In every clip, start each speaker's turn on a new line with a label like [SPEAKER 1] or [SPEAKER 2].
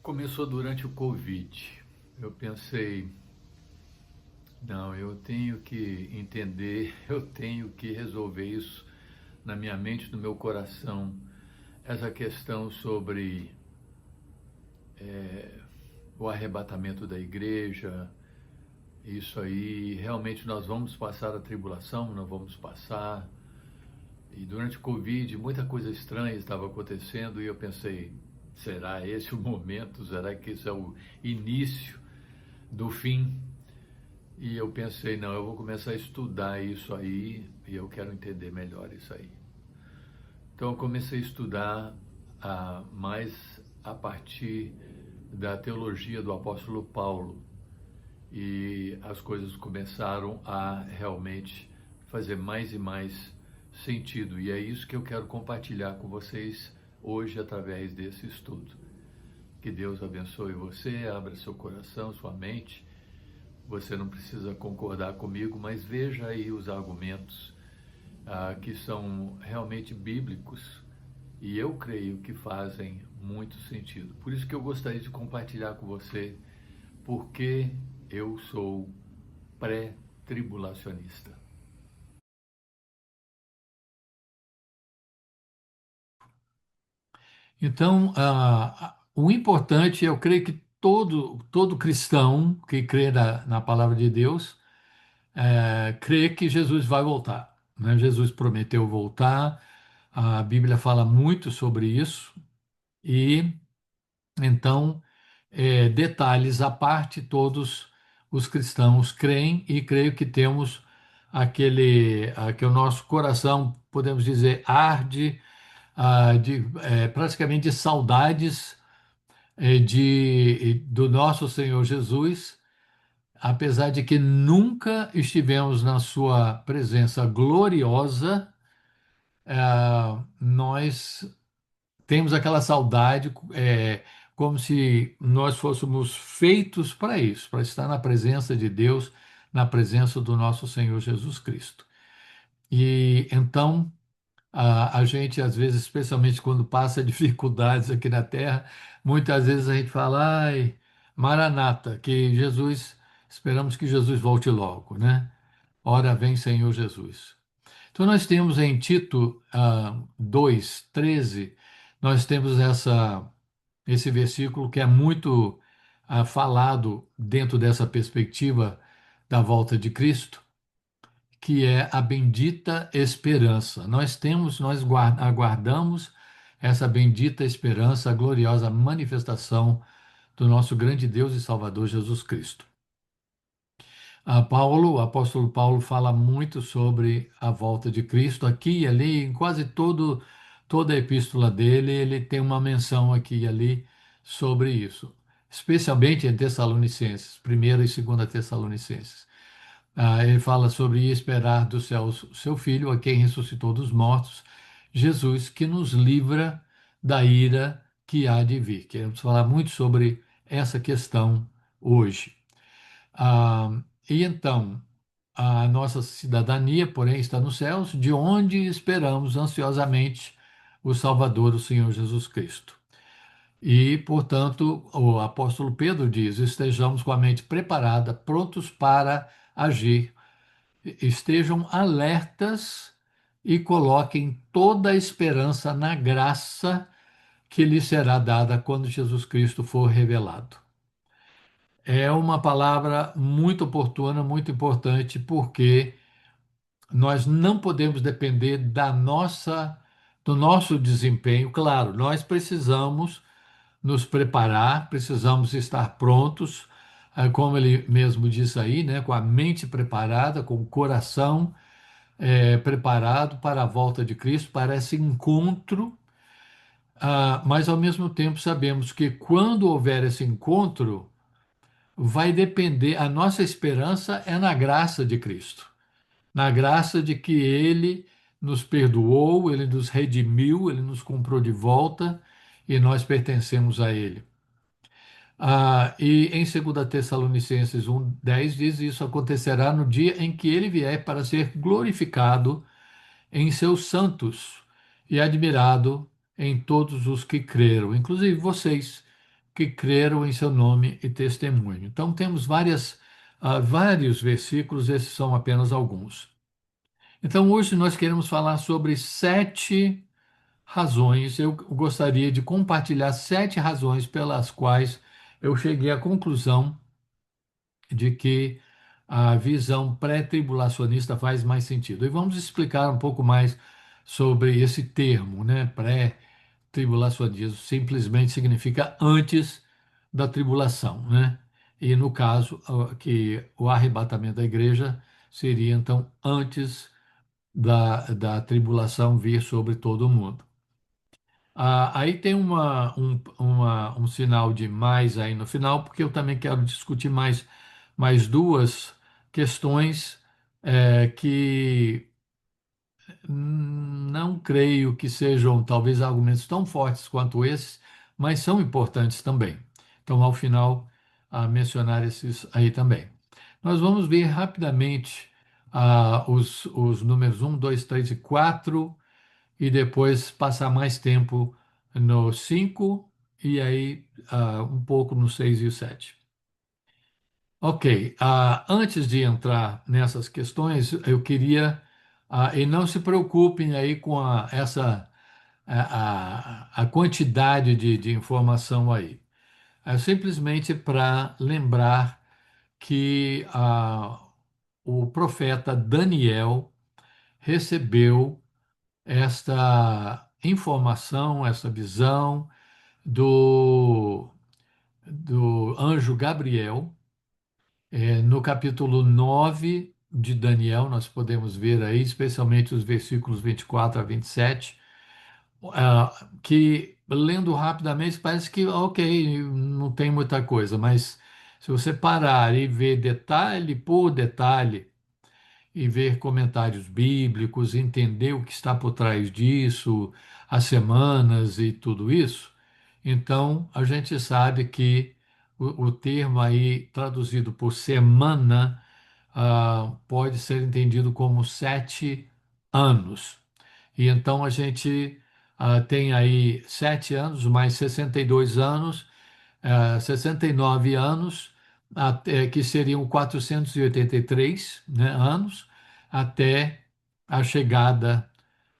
[SPEAKER 1] Começou durante o Covid. Eu pensei, não, eu tenho que entender, eu tenho que resolver isso na minha mente, no meu coração. Essa questão sobre o arrebatamento da igreja, isso aí, realmente nós vamos passar a tribulação, não vamos passar. E durante o Covid, muita coisa estranha estava acontecendo e eu pensei, será esse o momento? Será que esse é o início do fim? E eu pensei, não, eu vou começar a estudar isso aí e eu quero entender melhor isso aí. Então eu comecei a estudar mais a partir da teologia do apóstolo Paulo e as coisas começaram a realmente fazer mais e mais sentido. E é isso que eu quero compartilhar com vocês hoje através desse estudo. Que Deus abençoe você, abra seu coração, sua mente. Você não precisa concordar comigo, mas veja aí os argumentos que são realmente bíblicos e eu creio que fazem muito sentido. Por isso que eu gostaria de compartilhar com você porque eu sou pré-tribulacionista. Então, o importante, eu creio que todo cristão que crê na palavra de Deus, crê que Jesus vai voltar, né? Jesus prometeu voltar, a Bíblia fala muito sobre isso, e então, detalhes à parte, todos os cristãos creem e creio que temos que o nosso coração, podemos dizer, arde praticamente de saudades do nosso Senhor Jesus, apesar de que nunca estivemos na sua presença gloriosa, nós temos aquela saudade, como se nós fôssemos feitos para isso, para estar na presença de Deus, na presença do nosso Senhor Jesus Cristo. E então, a gente, às vezes, especialmente quando passa dificuldades aqui na Terra, muitas vezes a gente fala, ai, Maranata, esperamos que Jesus volte logo, né? Ora vem, Senhor Jesus. Então, nós temos em Tito 2:13, nós temos esse versículo que é muito falado dentro dessa perspectiva da volta de Cristo, que é a bendita esperança. Nós aguardamos essa bendita esperança, a gloriosa manifestação do nosso grande Deus e Salvador Jesus Cristo. O apóstolo Paulo fala muito sobre a volta de Cristo aqui e ali, em quase toda a epístola dele, ele tem uma menção aqui e ali sobre isso, especialmente em Tessalonicenses, 1ª e 2ª Tessalonicenses. Ele fala sobre esperar do céu o seu Filho, a quem ressuscitou dos mortos, Jesus, que nos livra da ira que há de vir. Queremos falar muito sobre essa questão hoje. E então, a nossa cidadania, porém, está nos céus, de onde esperamos ansiosamente o Salvador, o Senhor Jesus Cristo. E, portanto, o apóstolo Pedro diz: estejamos com a mente preparada, prontos para agir, estejam alertas e coloquem toda a esperança na graça que lhes será dada quando Jesus Cristo for revelado. É uma palavra muito oportuna, muito importante, porque nós não podemos depender do nosso desempenho. Claro, nós precisamos nos preparar, precisamos estar prontos, como ele mesmo disse aí, né, com a mente preparada, com o coração preparado para a volta de Cristo, para esse encontro. Mas ao mesmo tempo sabemos que quando houver esse encontro, vai depender, a nossa esperança é na graça de Cristo, na graça de que Ele nos perdoou, Ele nos redimiu, Ele nos comprou de volta e nós pertencemos a Ele. E em 2ª Tessalonicenses 1:10 diz: isso acontecerá no dia em que Ele vier para ser glorificado em seus santos e admirado em todos os que creram, inclusive vocês que creram em seu nome e testemunho. Então, temos vários versículos, esses são apenas alguns. Então, hoje nós queremos falar sobre 7 razões. Eu gostaria de compartilhar 7 razões pelas quais eu cheguei à conclusão de que a visão pré-tribulacionista faz mais sentido. E vamos explicar um pouco mais sobre esse termo, né? Pré-tribulacionismo simplesmente significa antes da tribulação, né? E no caso, que o arrebatamento da igreja seria então antes da tribulação vir sobre todo mundo. Aí tem um sinal de mais aí no final, porque eu também quero discutir mais duas questões que não creio que sejam talvez argumentos tão fortes quanto esses, mas são importantes também. Então, ao final, mencionar esses aí também. Nós vamos ver rapidamente os números 1, 2, 3 e 4 e depois passar mais tempo no 5 e aí um pouco no 6 e o 7. Ok, antes de entrar nessas questões, eu queria, e não se preocupem aí com a quantidade de informação aí. É simplesmente para lembrar que o profeta Daniel recebeu esta informação, essa visão do anjo Gabriel. No capítulo 9 de Daniel, nós podemos ver aí, especialmente os versículos 24 a 27, que lendo rapidamente parece que, ok, não tem muita coisa, mas se você parar e ver detalhe por detalhe, e ver comentários bíblicos, entender o que está por trás disso, as semanas e tudo isso, então a gente sabe que o termo aí traduzido por semana pode ser entendido como 7 anos. E então a gente tem aí 7 anos mais 62 anos, 69 anos, que seriam 483, né, anos, até a chegada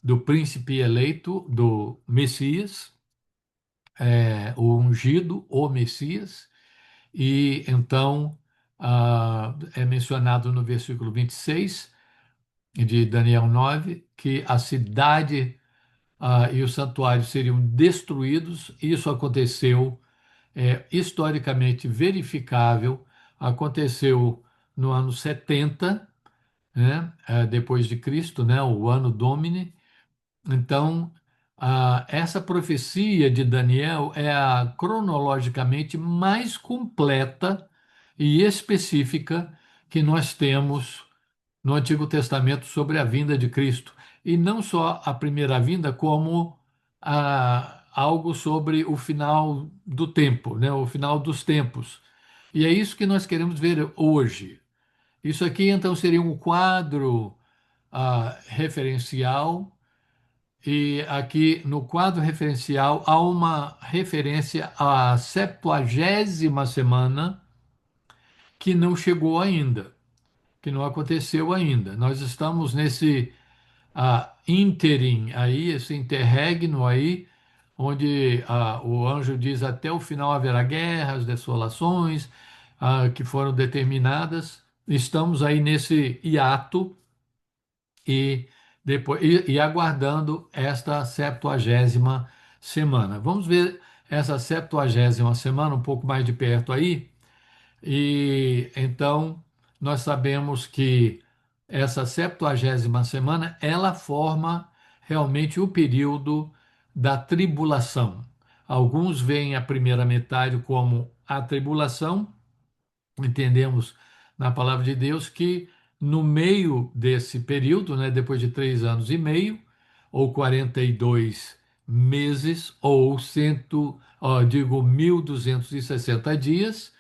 [SPEAKER 1] do príncipe eleito, do Messias, o ungido, o Messias, e então é mencionado no versículo 26 de Daniel 9 que a cidade e o santuário seriam destruídos. Isso aconteceu, historicamente verificável, aconteceu no ano 70, né, depois de Cristo, né, o ano Domini. Então, essa profecia de Daniel é a cronologicamente mais completa e específica que nós temos no Antigo Testamento sobre a vinda de Cristo. E não só a primeira vinda, como algo sobre o final do tempo, né? O final dos tempos. E é isso que nós queremos ver hoje. Isso aqui, então, seria um quadro referencial. E aqui no quadro referencial há uma referência à 70ª semana que não chegou ainda, que não aconteceu ainda. Nós estamos nesse ínterim aí, esse interregno aí, onde o anjo diz até o final haverá guerras, desolações, que foram determinadas. Estamos aí nesse hiato e depois e aguardando esta 70ª semana. Vamos ver essa 70ª semana um pouco mais de perto aí. E então nós sabemos que essa 70ª semana ela forma realmente o período da tribulação. Alguns veem a primeira metade como a tribulação. Entendemos na palavra de Deus que no meio desse período, né, depois de 3 anos e meio, ou 42 meses, ou 1.260 dias,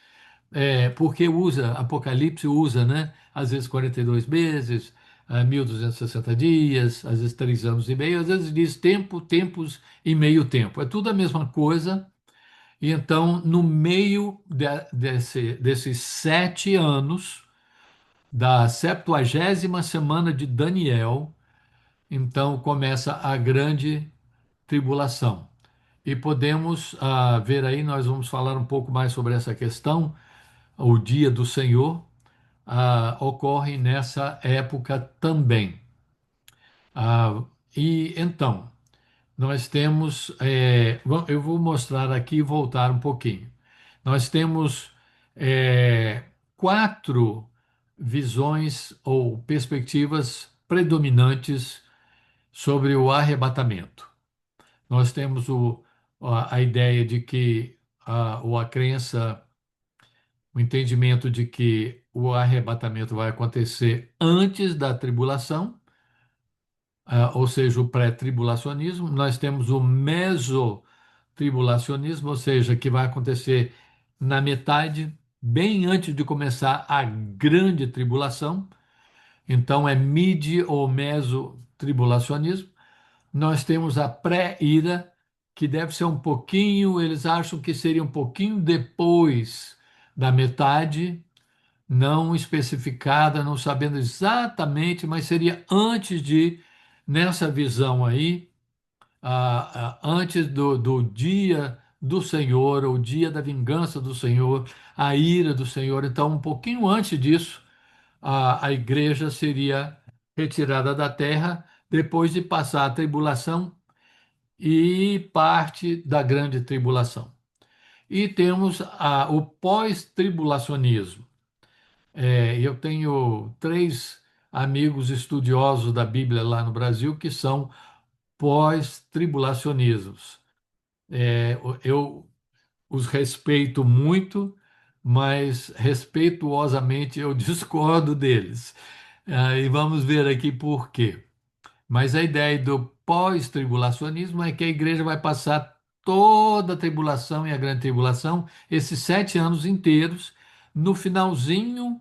[SPEAKER 1] porque Apocalipse usa, né, às vezes 42 meses, 1.260 dias, às vezes 3 anos e meio, às vezes diz tempo, tempos e meio tempo. É tudo a mesma coisa, E então, no meio desses 7 anos, da 70ª semana de Daniel, então começa a grande tribulação. E podemos ver aí, nós vamos falar um pouco mais sobre essa questão, o dia do Senhor ocorre nessa época também. Ah, e então, nós temos, eu vou mostrar aqui e voltar um pouquinho. Nós temos quatro visões ou perspectivas predominantes sobre o arrebatamento. Nós temos a ideia de que, ou a crença, o entendimento de que o arrebatamento vai acontecer antes da tribulação, ou seja, o pré-tribulacionismo. Nós temos o mesotribulacionismo, ou seja, que vai acontecer na metade, bem antes de começar a grande tribulação. Então, é mid ou mesotribulacionismo. Nós temos a pré-ira, que deve ser um pouquinho, eles acham que seria um pouquinho depois da metade, não especificada, não sabendo exatamente, mas seria antes de, nessa visão aí, antes do dia do Senhor, o dia da vingança do Senhor, a ira do Senhor. Então, um pouquinho antes disso, a igreja seria retirada da terra depois de passar a tribulação e parte da grande tribulação. E temos o pós-tribulacionismo. Eu tenho três amigos estudiosos da Bíblia lá no Brasil que são pós-tribulacionistas. Eu os respeito muito, mas respeituosamente eu discordo deles. E vamos ver aqui por quê. Mas a ideia do pós-tribulacionismo é que a igreja vai passar toda a tribulação e a grande tribulação, esses 7 anos inteiros, no finalzinho.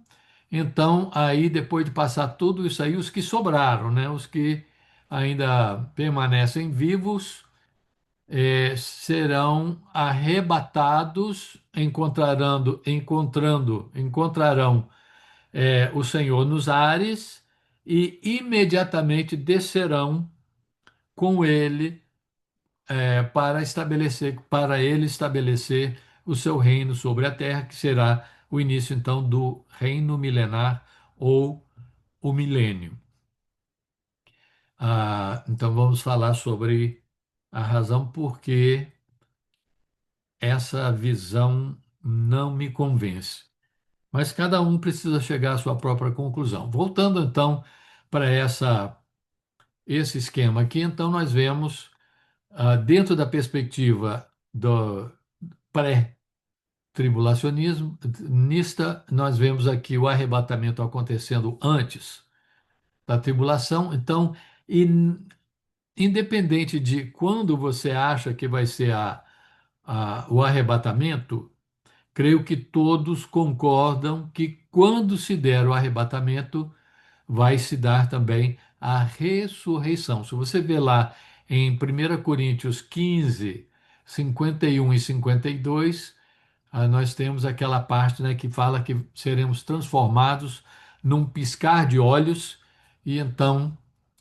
[SPEAKER 1] Então, aí, depois de passar tudo isso aí, os que sobraram, né, os que ainda permanecem vivos, serão arrebatados, encontrarão o Senhor nos ares e imediatamente descerão com ele para ele estabelecer o seu reino sobre a terra, que será o início então do reino milenar ou o milênio. Então vamos falar sobre a razão por que essa visão não me convence. Mas cada um precisa chegar à sua própria conclusão. Voltando então para esse esquema aqui, então nós vemos, dentro da perspectiva do pré-tribulacionismo, nós vemos aqui o arrebatamento acontecendo antes da tribulação. Então, independente de quando você acha que vai ser o arrebatamento, creio que todos concordam que quando se der o arrebatamento, vai se dar também a ressurreição. Se você vê lá em 1 Coríntios 15, 51 e 52, nós temos aquela parte, né, que fala que seremos transformados num piscar de olhos, e então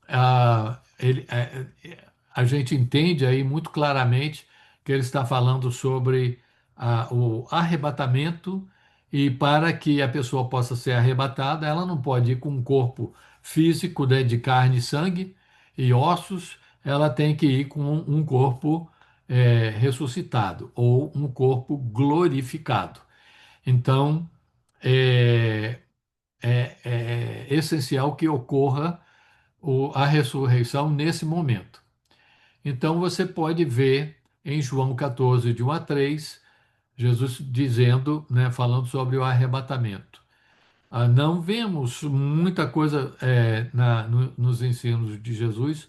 [SPEAKER 1] a gente entende aí muito claramente que ele está falando sobre o arrebatamento, e para que a pessoa possa ser arrebatada, ela não pode ir com um corpo físico, né, de carne, sangue e ossos, ela tem que ir com um corpo ressuscitado ou um corpo glorificado. Então, é, é essencial que ocorra a ressurreição nesse momento. Então você pode ver em João 14, de 1 a 3, Jesus dizendo, né, falando sobre o arrebatamento. Não vemos muita coisa nos ensinos de Jesus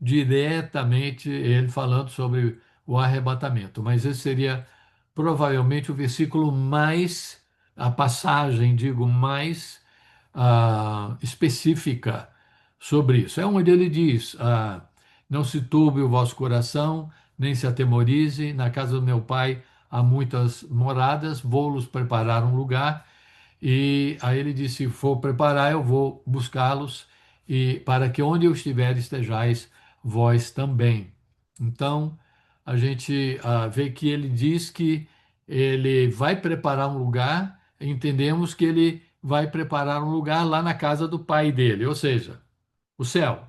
[SPEAKER 1] diretamente ele falando sobre o arrebatamento, mas esse seria provavelmente o versículo mais, a passagem, digo, mais específica sobre isso. É onde ele diz: não se turbe o vosso coração, nem se atemorize, na casa do meu pai há muitas moradas, vou-los preparar um lugar. E aí ele disse: se for preparar, eu vou buscá-los, e para que onde eu estiver estejais vós também. Então, a gente vê que ele diz que ele vai preparar um lugar, entendemos que ele vai preparar um lugar lá na casa do pai dele, ou seja, o céu.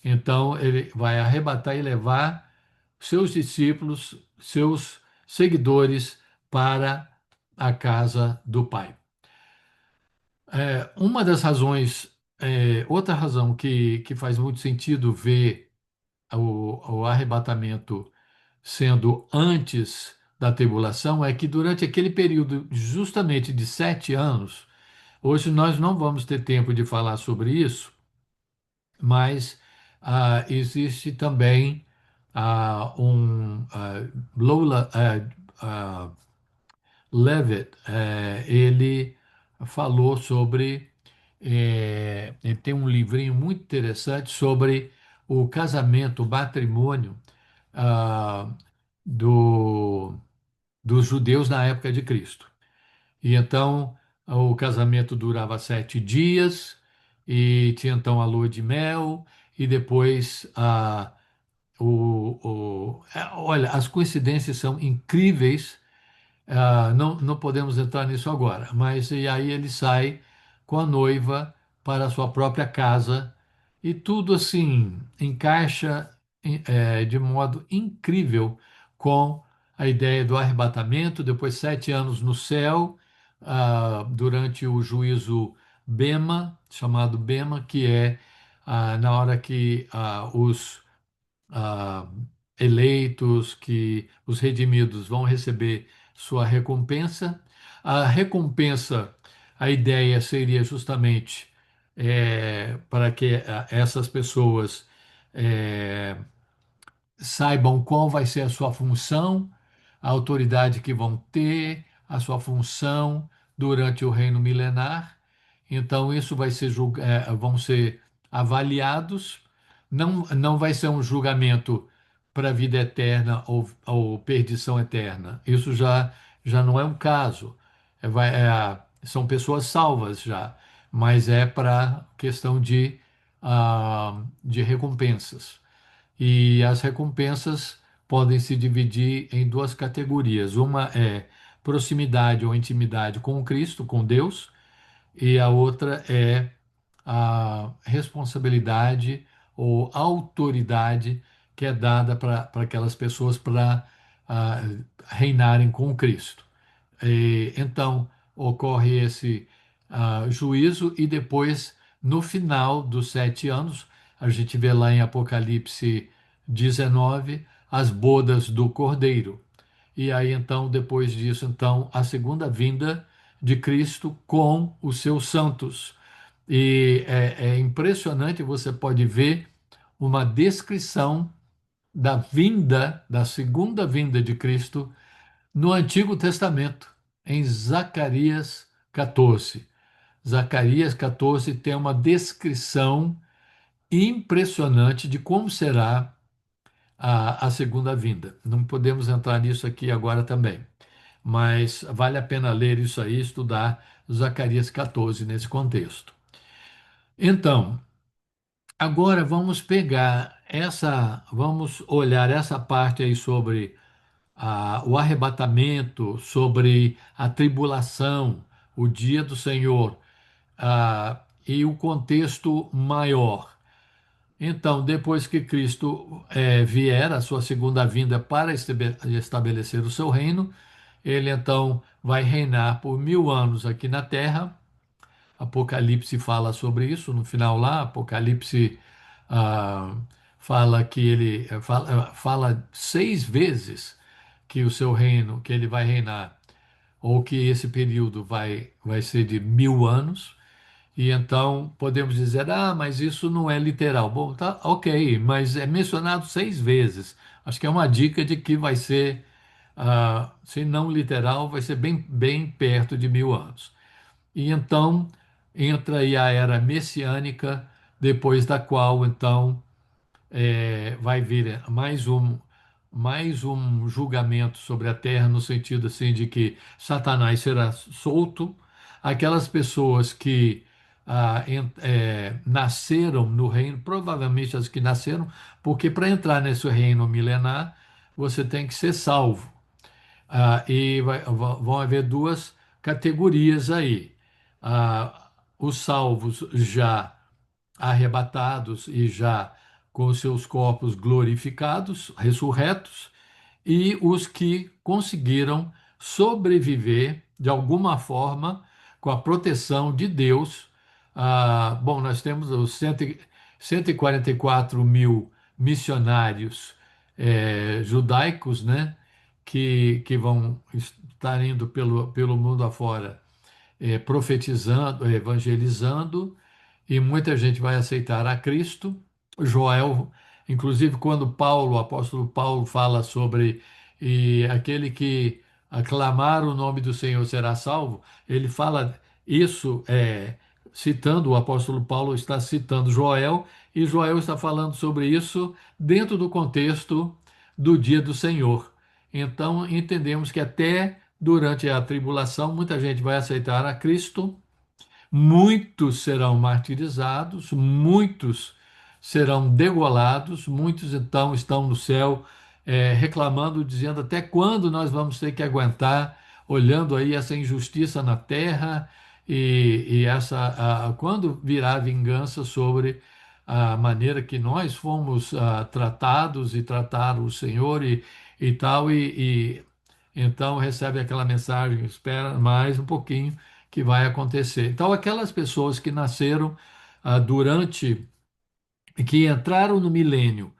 [SPEAKER 1] Então, ele vai arrebatar e levar seus discípulos, seus seguidores para a casa do pai. Uma das razões, outra razão que faz muito sentido ver o arrebatamento sendo antes da tribulação é que durante aquele período justamente de 7 anos, hoje nós não vamos ter tempo de falar sobre isso, mas existe também Lola Levitt, ele falou sobre, ele tem um livrinho muito interessante sobre o casamento, o matrimônio ah, do, dos judeus na época de Cristo. E então o casamento durava 7 dias e tinha então a lua de mel e depois olha, as coincidências são incríveis. Não podemos entrar nisso agora, mas e aí ele sai com a noiva para a sua própria casa e tudo assim encaixa de modo incrível com a ideia do arrebatamento, depois 7 anos no céu, durante o juízo Bema, chamado Bema, que é na hora que os ah, eleitos, que os redimidos vão receber sua recompensa. A recompensa, a ideia seria justamente para que essas pessoas eh, saibam qual vai ser a sua função, a autoridade que vão ter, a sua função durante o reino milenar. Então, isso vai ser vão ser avaliados. Não vai ser um julgamento para a vida eterna ou perdição eterna. Isso já não é um caso. São pessoas salvas já, mas é para questão de recompensas. E as recompensas podem se dividir em duas categorias. Uma é proximidade ou intimidade com Cristo, com Deus, e a outra é a responsabilidade ou autoridade que é dada para aquelas pessoas para reinarem com Cristo. Então, ocorre esse juízo, e depois, no final dos 7 anos, a gente vê lá em Apocalipse 19 as bodas do Cordeiro. E aí, então, depois disso, então, a segunda vinda de Cristo com os seus santos. E é impressionante, você pode ver uma descrição da vinda, da segunda vinda de Cristo no Antigo Testamento, em Zacarias 14. Zacarias 14 tem uma descrição impressionante de como será a segunda vinda. Não podemos entrar nisso aqui agora também, mas vale a pena ler isso aí, estudar Zacarias 14 nesse contexto. Então, agora vamos olhar essa parte aí sobre o arrebatamento, sobre a tribulação, o dia do Senhor, e o contexto maior. Então, depois que Cristo vier, a sua segunda vinda para estabelecer o seu reino, ele então vai reinar por 1000 anos aqui na terra. Apocalipse fala sobre isso no final lá. Apocalipse ah, fala que ele fala 6 vezes que o seu reino, que ele vai reinar, ou que esse período vai ser de 1000 anos. E então podemos dizer, mas isso não é literal. Bom, tá, ok, mas é mencionado 6 vezes. Acho que é uma dica de que vai ser, se não literal, vai ser bem, bem perto de 1000 anos. E então entra aí a era messiânica, depois da qual então vai vir mais mais um julgamento sobre a terra, no sentido assim de que Satanás será solto, aquelas pessoas que nasceram no reino, provavelmente as que nasceram, porque para entrar nesse reino milenar, você tem que ser salvo. Vão haver duas categorias aí. Os salvos já arrebatados e já com seus corpos glorificados, ressurretos, e os que conseguiram sobreviver de alguma forma com a proteção de Deus. Bom, nós temos os 144 mil missionários judaicos, né, que vão estar indo pelo mundo afora, profetizando, evangelizando, e muita gente vai aceitar a Cristo. Joel, inclusive, quando Paulo, o apóstolo Paulo, fala sobre aquele que aclamar o nome do Senhor será salvo, ele fala isso, citando, o apóstolo Paulo está citando Joel, e Joel está falando sobre isso dentro do contexto do dia do Senhor. Então, entendemos que até durante a tribulação, muita gente vai aceitar a Cristo, muitos serão martirizados, muitos serão degolados, muitos então estão no céu reclamando, dizendo até quando nós vamos ter que aguentar, olhando aí essa injustiça na terra e quando virá a vingança sobre a maneira que nós fomos tratados e trataram o Senhor e tal, então recebe aquela mensagem, espera mais um pouquinho que vai acontecer. Então, aquelas pessoas que nasceram durante, que entraram no milênio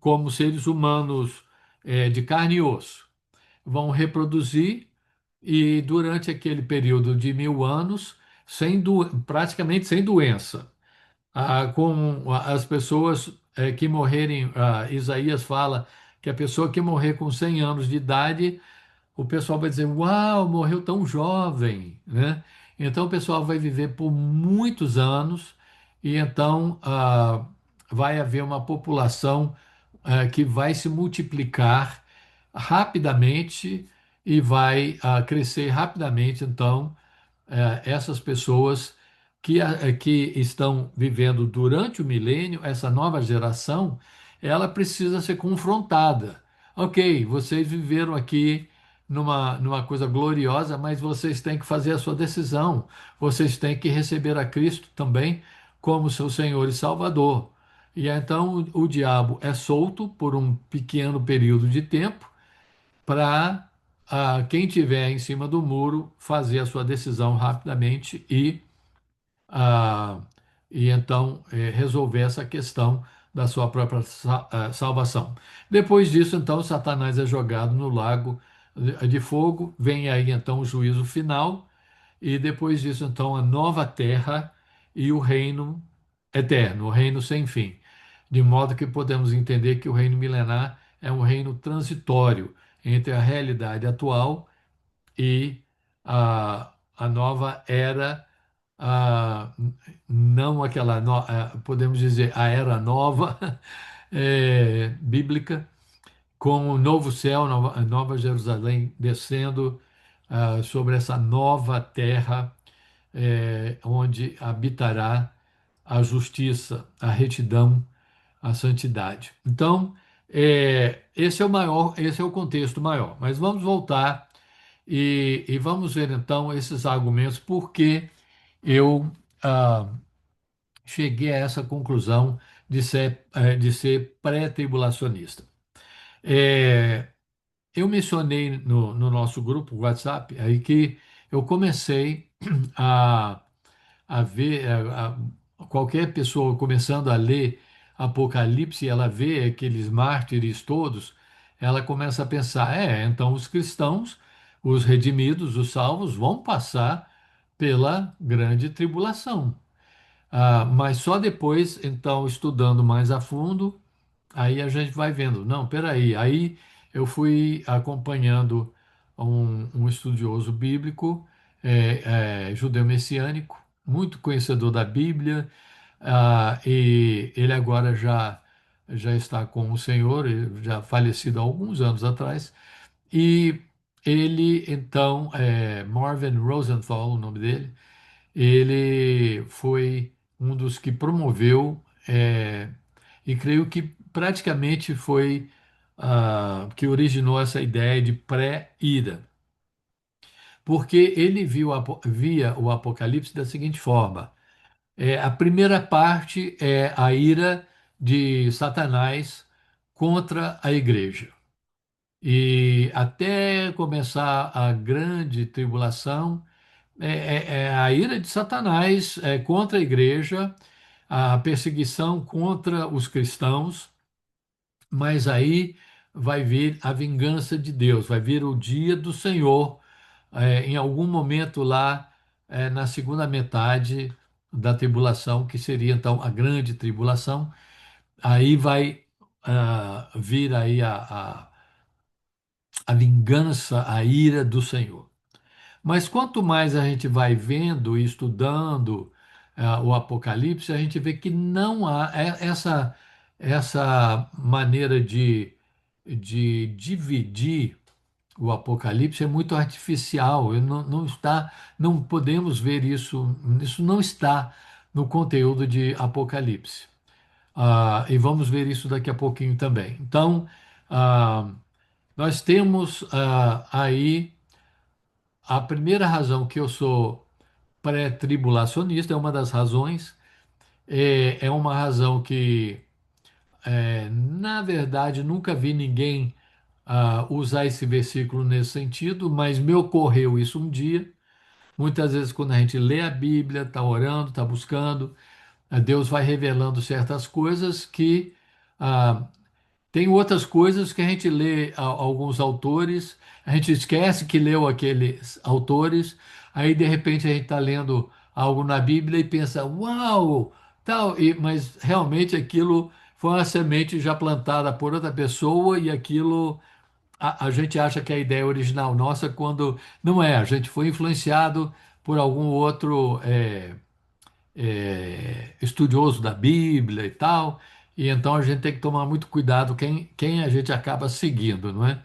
[SPEAKER 1] como seres humanos de carne e osso, vão reproduzir e durante aquele período de 1000 anos, praticamente sem doença. Com as pessoas que morrerem, Isaías fala que a pessoa que morrer com 100 anos de idade, o pessoal vai dizer: Uau, morreu tão jovem, né? Então o pessoal vai viver por muitos anos e então vai haver uma população que vai se multiplicar rapidamente e vai crescer rapidamente. Então, essas pessoas que estão vivendo durante o milênio, essa nova geração, ela precisa ser confrontada. Ok, vocês viveram aqui numa coisa gloriosa, mas vocês têm que fazer a sua decisão. Vocês têm que receber a Cristo também como seu Senhor e Salvador. E então o diabo é solto por um pequeno período de tempo para quem tiver em cima do muro fazer a sua decisão rapidamente ah, e então resolver essa questão da sua própria salvação. Depois disso, então, Satanás é jogado no lago de fogo, vem aí então o juízo final, e depois disso, então, a nova terra e o reino eterno, o reino sem fim. De modo que podemos entender que o reino milenar é um reino transitório entre a realidade atual e a nova era, a, não aquela, podemos dizer, a era nova, bíblica, com o novo céu, nova Jerusalém descendo sobre essa nova terra, onde habitará a justiça, a retidão, a santidade. Então, esse é o maior, esse é o contexto maior. Mas vamos voltar e vamos ver então esses argumentos, porque eu ah, cheguei a essa conclusão de ser pré-tribulacionista. É, eu mencionei no nosso grupo WhatsApp aí que eu comecei a, a ver, qualquer pessoa começando a ler Apocalipse, ela vê aqueles mártires todos, ela começa a pensar: então os cristãos, os redimidos, os salvos, vão passar pela grande tribulação. Mas só depois, então, estudando mais a fundo, aí a gente vai vendo, não, peraí. Aí eu fui acompanhando um estudioso bíblico, judeu messiânico, muito conhecedor da Bíblia, e ele agora já já está com o Senhor, ele já falecido há alguns anos atrás, e ele, então, Marvin Rosenthal, o nome dele, ele foi um dos que promoveu, e creio que praticamente foi que originou essa ideia de pré-ira, porque ele via o Apocalipse da seguinte forma: a primeira parte é a ira de Satanás contra a igreja. E até começar a grande tribulação, é a ira de Satanás contra a igreja, a perseguição contra os cristãos, mas aí vai vir a vingança de Deus, vai vir o dia do Senhor, em algum momento lá, na segunda metade da tribulação, que seria então a grande tribulação, aí vai vir aí a vingança, a ira do Senhor. Mas quanto mais a gente vai vendo e estudando o Apocalipse, a gente vê que não há essa maneira de dividir o Apocalipse é muito artificial. Não está, não podemos ver isso, isso não está no conteúdo de Apocalipse. E vamos ver isso daqui a pouquinho também. Então, ah, nós temos aí a primeira razão que eu sou pré-tribulacionista, é uma das razões, é uma razão que, na verdade, nunca vi ninguém usar esse versículo nesse sentido, mas me ocorreu isso um dia. Muitas vezes, quando a gente lê a Bíblia, está orando, está buscando, Deus vai revelando certas coisas que ah, tem outras coisas que a gente lê alguns autores, a gente esquece que leu aqueles autores, aí de repente a gente está lendo algo na Bíblia e pensa, uau, tal, mas realmente aquilo foi uma semente já plantada por outra pessoa e aquilo a gente acha que é a ideia original nossa quando não é, a gente foi influenciado por algum outro estudioso da Bíblia e tal, e então a gente tem que tomar muito cuidado quem a gente acaba seguindo, não é?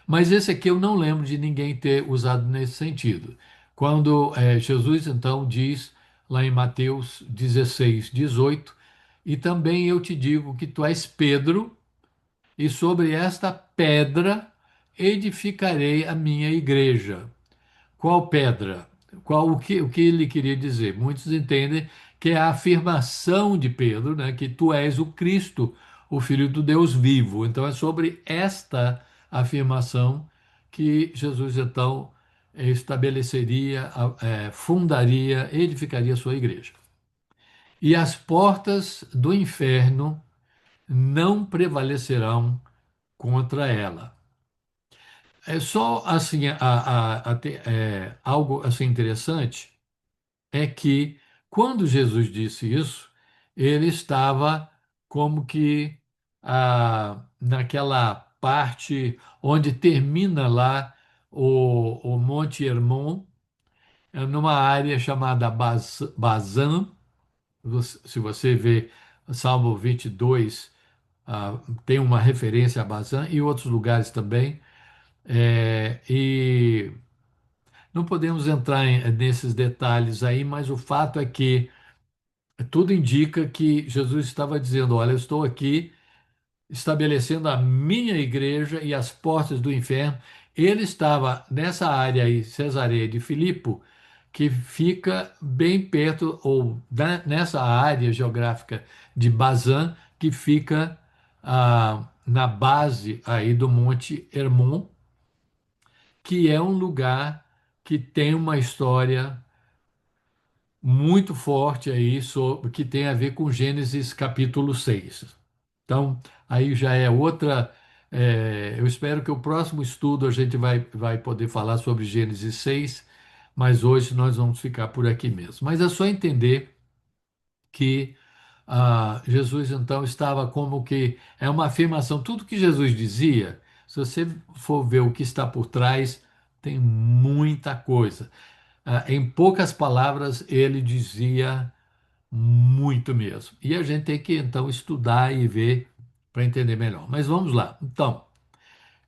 [SPEAKER 1] Mas esse aqui eu não lembro de ninguém ter usado nesse sentido. Quando Jesus então diz lá em Mateus 16, 18, e também eu te digo que tu és Pedro, e sobre esta pedra edificarei a minha igreja. Qual pedra? O que ele queria dizer? Muitos entendem que é a afirmação de Pedro, né, que tu és o Cristo, o Filho do Deus vivo. Então é sobre esta afirmação que Jesus então estabeleceria, fundaria, edificaria a sua igreja. E as portas do inferno não prevalecerão contra ela. É só assim algo assim interessante é que quando Jesus disse isso, ele estava como que naquela parte onde termina lá o Monte Hermon, numa área chamada Bazã. Se você vê Salmo 22, tem uma referência a Bazã e outros lugares também. E não podemos entrar nesses detalhes aí, mas o fato é que tudo indica que Jesus estava dizendo: Olha, eu estou aqui estabelecendo a minha igreja e as portas do inferno. Ele estava nessa área aí, Cesareia de Filipo, que fica bem perto, ou nessa área geográfica de Bazã, que fica na base aí do Monte Hermon, que é um lugar que tem uma história muito forte aí sobre, que tem a ver com Gênesis capítulo 6. Então, aí já é outra. Eu espero que o próximo estudo a gente vai poder falar sobre Gênesis 6, mas hoje nós vamos ficar por aqui mesmo. Mas é só entender que Jesus então estava como que é uma afirmação, tudo que Jesus dizia, se você for ver o que está por trás, tem muita coisa. Em poucas palavras, ele dizia muito mesmo. E a gente tem que então estudar e ver para entender melhor. Mas vamos lá. Então,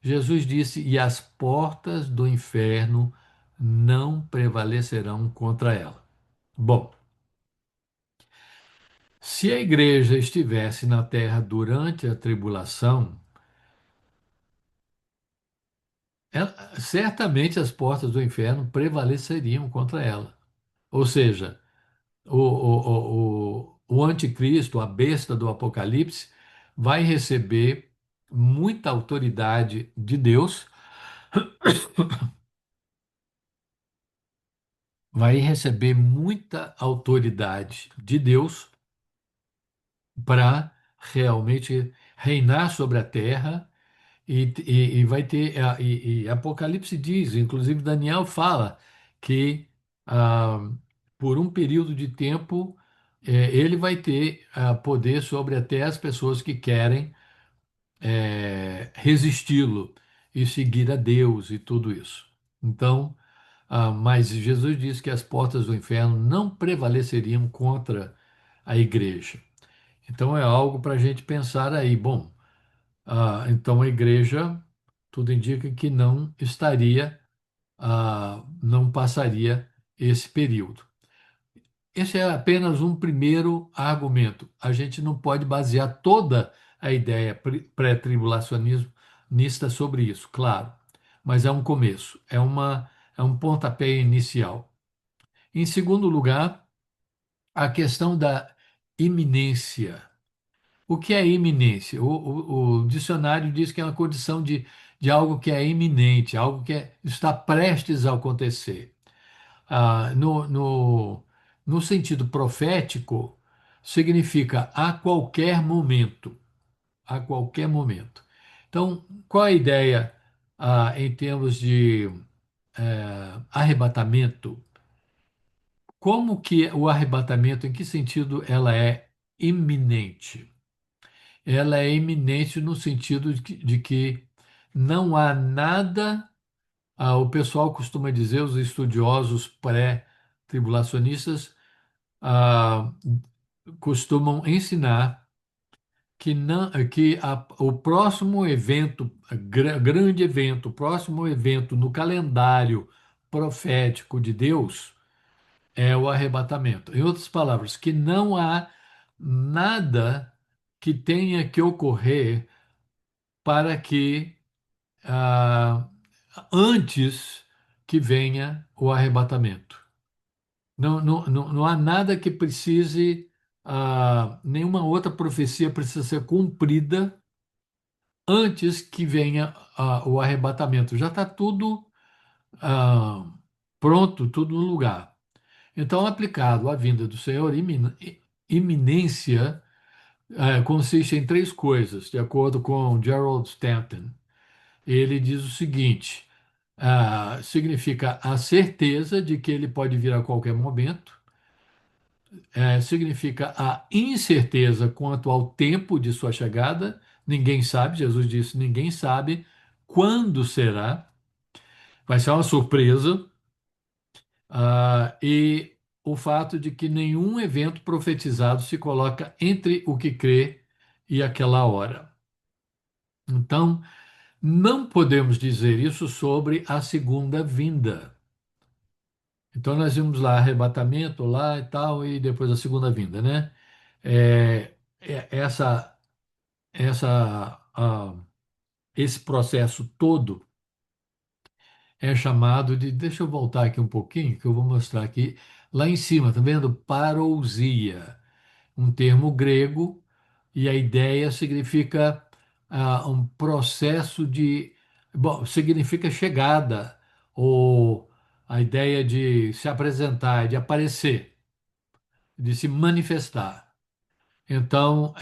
[SPEAKER 1] Jesus disse: "E as portas do inferno não prevalecerão contra ela." Bom, se a igreja estivesse na terra durante a tribulação, certamente as portas do inferno prevaleceriam contra ela. Ou seja, o anticristo, a besta do Apocalipse, vai receber muita autoridade de Deus, vai receber muita autoridade de Deus para realmente reinar sobre a terra e vai ter e Apocalipse diz, inclusive Daniel fala que ah, por um período de tempo ele vai ter poder sobre até as pessoas que querem resisti-lo e seguir a Deus e tudo isso. Então, mas Jesus disse que as portas do inferno não prevaleceriam contra a igreja. Então é algo para a gente pensar aí. Bom, então a igreja, tudo indica que não estaria, não passaria esse período. Esse é apenas um primeiro argumento. A gente não pode basear toda a ideia pré-tribulacionista sobre isso, claro, mas é um começo, é um pontapé inicial. Em segundo lugar, a questão da iminência. O que é iminência? O dicionário diz que é uma condição de algo que é iminente, algo que está prestes a acontecer. No sentido profético, significa a qualquer momento, a qualquer momento. Então, qual a ideia, em termos de arrebatamento? Como que o arrebatamento, em que sentido ela é iminente? Ela é iminente no sentido de que não há nada, o pessoal costuma dizer, os estudiosos pré-tribulacionistas, ah, costumam ensinar que, não, que o próximo evento, grande evento, o próximo evento no calendário profético de Deus é o arrebatamento. Em outras palavras, que não há nada que tenha que ocorrer para que ah, antes que venha o arrebatamento. Não há nada que precise, nenhuma outra profecia precisa ser cumprida antes que venha o arrebatamento. Já está tudo ah, pronto, tudo no lugar. Então, aplicado à vinda do Senhor, iminência consiste em três coisas, de acordo com Gerald Stanton. Ele diz o seguinte: significa a certeza de que ele pode vir a qualquer momento, significa a incerteza quanto ao tempo de sua chegada, ninguém sabe, Jesus disse, ninguém sabe quando será, vai ser uma surpresa, e o fato de que nenhum evento profetizado se coloca entre o que crê e aquela hora. Então, não podemos dizer isso sobre a segunda vinda. Então, nós vimos lá arrebatamento lá e tal, e depois a segunda vinda, né? Essa, esse processo todo é chamado de. Deixa eu voltar aqui um pouquinho, que eu vou mostrar aqui. Lá em cima, tá vendo? Parousia, um termo grego, e a ideia significa um processo de. Bom, significa chegada, ou a ideia de se apresentar, de aparecer, de se manifestar. Então,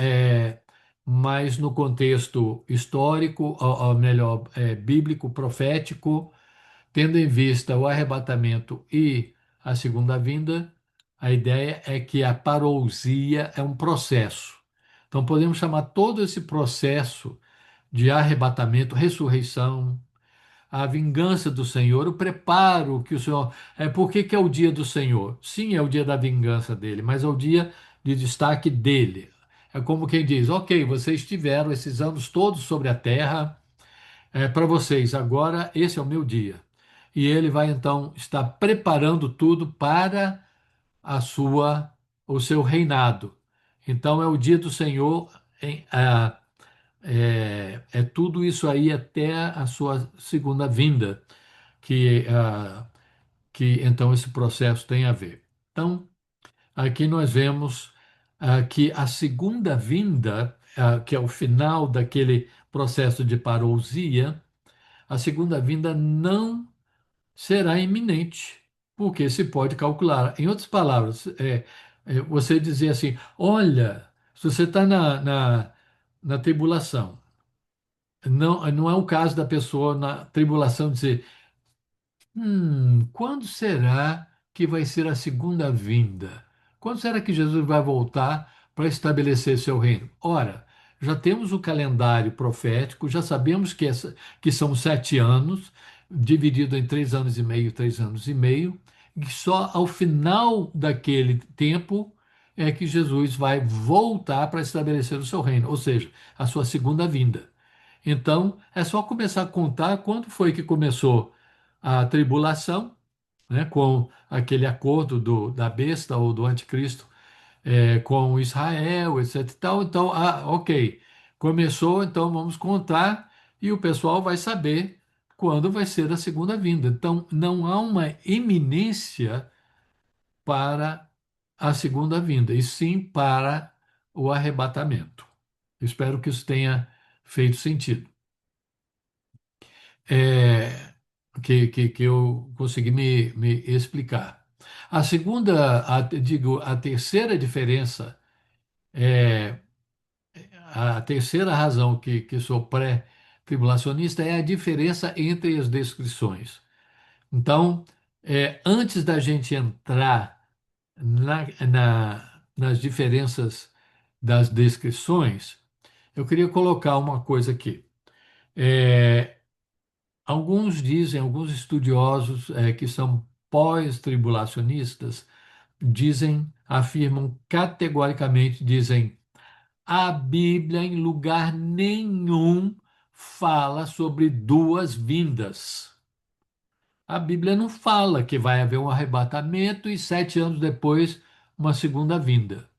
[SPEAKER 1] mas no contexto histórico, ou melhor, bíblico, profético, tendo em vista o arrebatamento e a segunda vinda, a ideia é que a parousia é um processo. Então, podemos chamar todo esse processo de arrebatamento, ressurreição, a vingança do Senhor, o preparo que o Senhor. Por que que é o dia do Senhor? Sim, é o dia da vingança dele, mas é o dia de destaque dele. É como quem diz: ok, vocês tiveram esses anos todos sobre a terra, para vocês, agora esse é o meu dia. E ele vai então estar preparando tudo para a sua, o seu reinado. Então é o dia do Senhor, é tudo isso aí até a sua segunda vinda, que então esse processo tem a ver. Então, aqui nós vemos que a segunda vinda, que é o final daquele processo de parousia, a segunda vinda não será iminente, porque se pode calcular. Em outras palavras, você dizer assim: olha, se você está na tribulação, não é o caso da pessoa na tribulação dizer: quando será que vai ser a segunda vinda? Quando será que Jesus vai voltar para estabelecer seu reino? Ora, já temos o calendário profético, já sabemos que são 7 anos, dividido em 3 anos e meio, 3 anos e meio, e que só ao final daquele tempo é que Jesus vai voltar para estabelecer o seu reino, ou seja, a sua segunda vinda. Então, é só começar a contar quando foi que começou a tribulação, né, com aquele acordo da besta ou do anticristo com Israel, etc. e tal. Então, ok, começou, então vamos contar e o pessoal vai saber quando vai ser a segunda vinda. Então, não há uma iminência para a segunda vinda, e sim para o arrebatamento. Espero que isso tenha feito sentido. É, que eu consegui me explicar. A segunda, digo, a terceira diferença, a terceira razão que sou pré-tribulacionista é a diferença entre as descrições. Então, antes da gente entrar nas diferenças das descrições, eu queria colocar uma coisa aqui. É, Alguns dizem, alguns estudiosos que são pós-tribulacionistas, afirmam categoricamente, dizem, a Bíblia em lugar nenhum fala sobre duas vindas. A Bíblia não fala que vai haver um arrebatamento e 7 anos depois uma segunda vinda.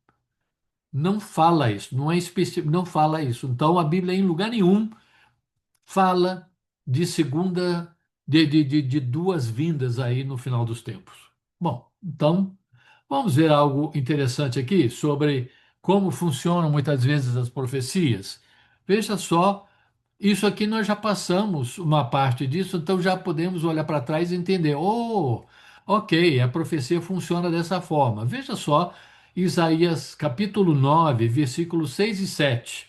[SPEAKER 1] Não fala isso, não é específico, não fala isso. Então a Bíblia em lugar nenhum fala de segunda, de duas vindas aí no final dos tempos. Bom, então vamos ver algo interessante aqui sobre como funcionam muitas vezes as profecias. Veja só, isso aqui nós já passamos uma parte disso, então já podemos olhar para trás e entender. Oh, ok, a profecia funciona dessa forma. Veja só, Isaías capítulo 9, versículos 6 e 7.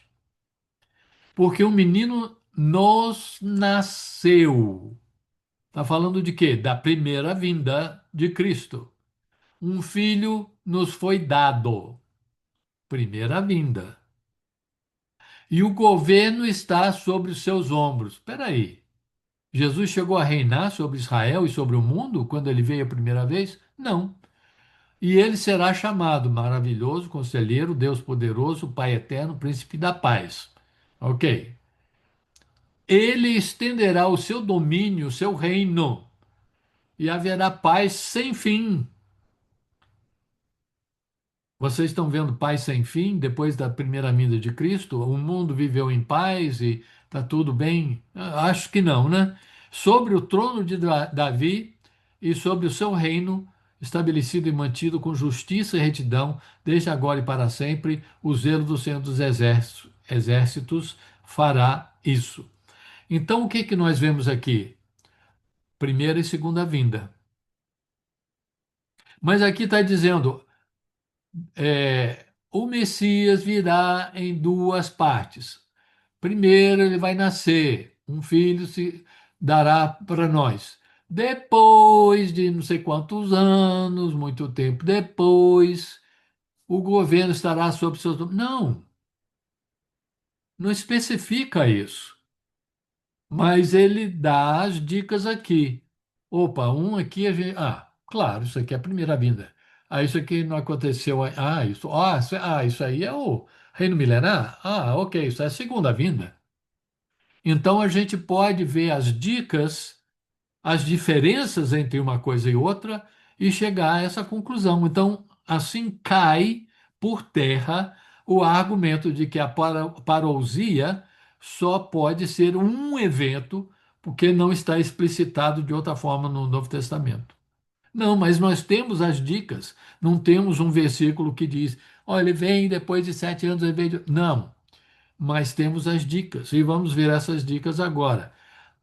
[SPEAKER 1] Porque um menino nos nasceu. Está falando de quê? Da primeira vinda de Cristo. Um filho nos foi dado. Primeira vinda. E o governo está sobre os seus ombros. Espera aí. Jesus chegou a reinar sobre Israel e sobre o mundo quando ele veio a primeira vez? Não. E ele será chamado maravilhoso, conselheiro, Deus poderoso, Pai eterno, príncipe da paz. Ok. Ele estenderá o seu domínio, o seu reino, e haverá paz sem fim. Vocês estão vendo paz sem fim depois da primeira vinda de Cristo? O mundo viveu em paz e está tudo bem? Acho que não, né? Sobre o trono de Davi e sobre o seu reino, estabelecido e mantido com justiça e retidão, desde agora e para sempre, o zelo do Senhor dos exércitos fará isso. Então, o que que nós vemos aqui? Primeira e segunda vinda. Mas aqui está dizendo, o Messias virá em duas partes. Primeiro, ele vai nascer, um filho se dará para nós. Depois de não sei quantos anos, muito tempo depois, o governo estará sob seus. Não, não especifica isso. Mas ele dá as dicas aqui. Opa, um aqui a gente. Ah, claro, isso aqui é a primeira vinda. Ah, isso aqui não aconteceu. Isso aí é o. Reino milenar? Ah, ok, isso é a segunda vinda. Então a gente pode ver as dicas, as diferenças entre uma coisa e outra e chegar a essa conclusão. Então, assim cai por terra o argumento de que a parousia só pode ser um evento, porque não está explicitado de outra forma no Novo Testamento. Não, mas nós temos as dicas. Não temos um versículo que diz, olha, ele vem depois de 7 anos, ele veio. Não, mas temos as dicas e vamos ver essas dicas agora.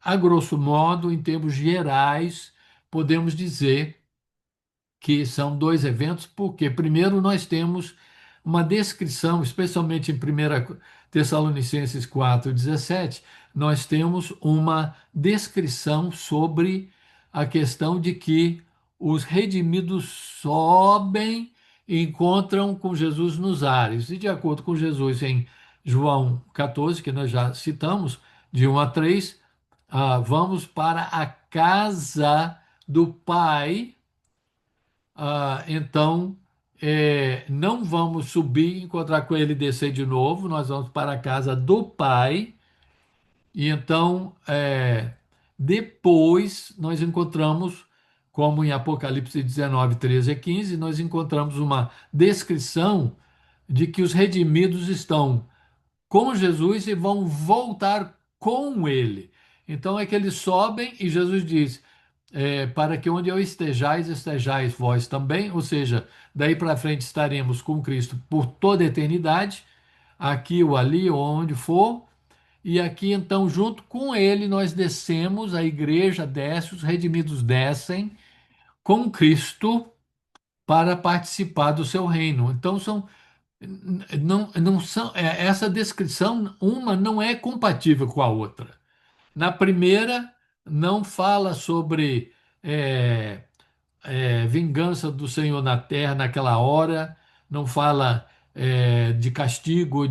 [SPEAKER 1] A grosso modo, em termos gerais, podemos dizer que são dois eventos, porque primeiro nós temos uma descrição, especialmente em 1 Tessalonicenses 4:17, nós temos uma descrição sobre a questão de que os redimidos sobem e encontram com Jesus nos ares. E de acordo com Jesus em João 14, que nós já citamos, de 1 a 3, vamos para a casa do Pai. Então, não vamos subir, encontrar com ele e descer de novo, nós vamos para a casa do Pai, e então, depois, nós encontramos, como em Apocalipse 19, 13 e 15, nós encontramos uma descrição de que os redimidos estão com Jesus e vão voltar com ele. Então é que eles sobem e Jesus diz: para que onde eu estejais, estejais vós também. Ou seja, daí para frente estaremos com Cristo por toda a eternidade, aqui ou ali, ou onde for. E aqui então, junto com ele, nós descemos, a igreja desce, os redimidos descem com Cristo para participar do seu reino. Então são não são, essa descrição, uma não é compatível com a outra. Na primeira, não fala sobre é, vingança do Senhor na terra naquela hora, não fala de castigo,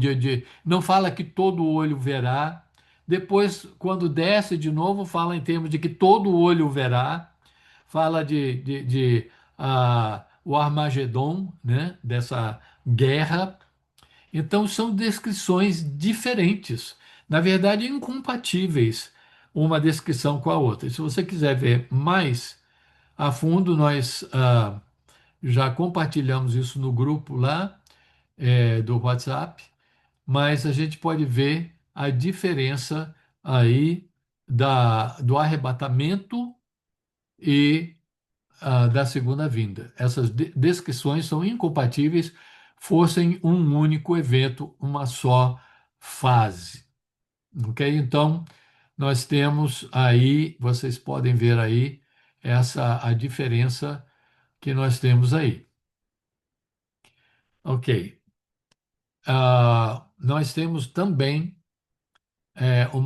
[SPEAKER 1] não fala que todo olho verá. Depois, quando desce de novo, fala em termos de que todo olho verá, fala de o Armagedon, né, dessa guerra. Então, são descrições diferentes, na verdade, incompatíveis, uma descrição com a outra. E se você quiser ver mais a fundo, nós já compartilhamos isso no grupo lá do WhatsApp, mas a gente pode ver a diferença aí do arrebatamento e da segunda vinda. Essas descrições são incompatíveis, fossem um único evento, uma só fase. Ok? Então, nós temos aí, vocês podem ver aí, a diferença que nós temos aí. Ok. Nós temos também um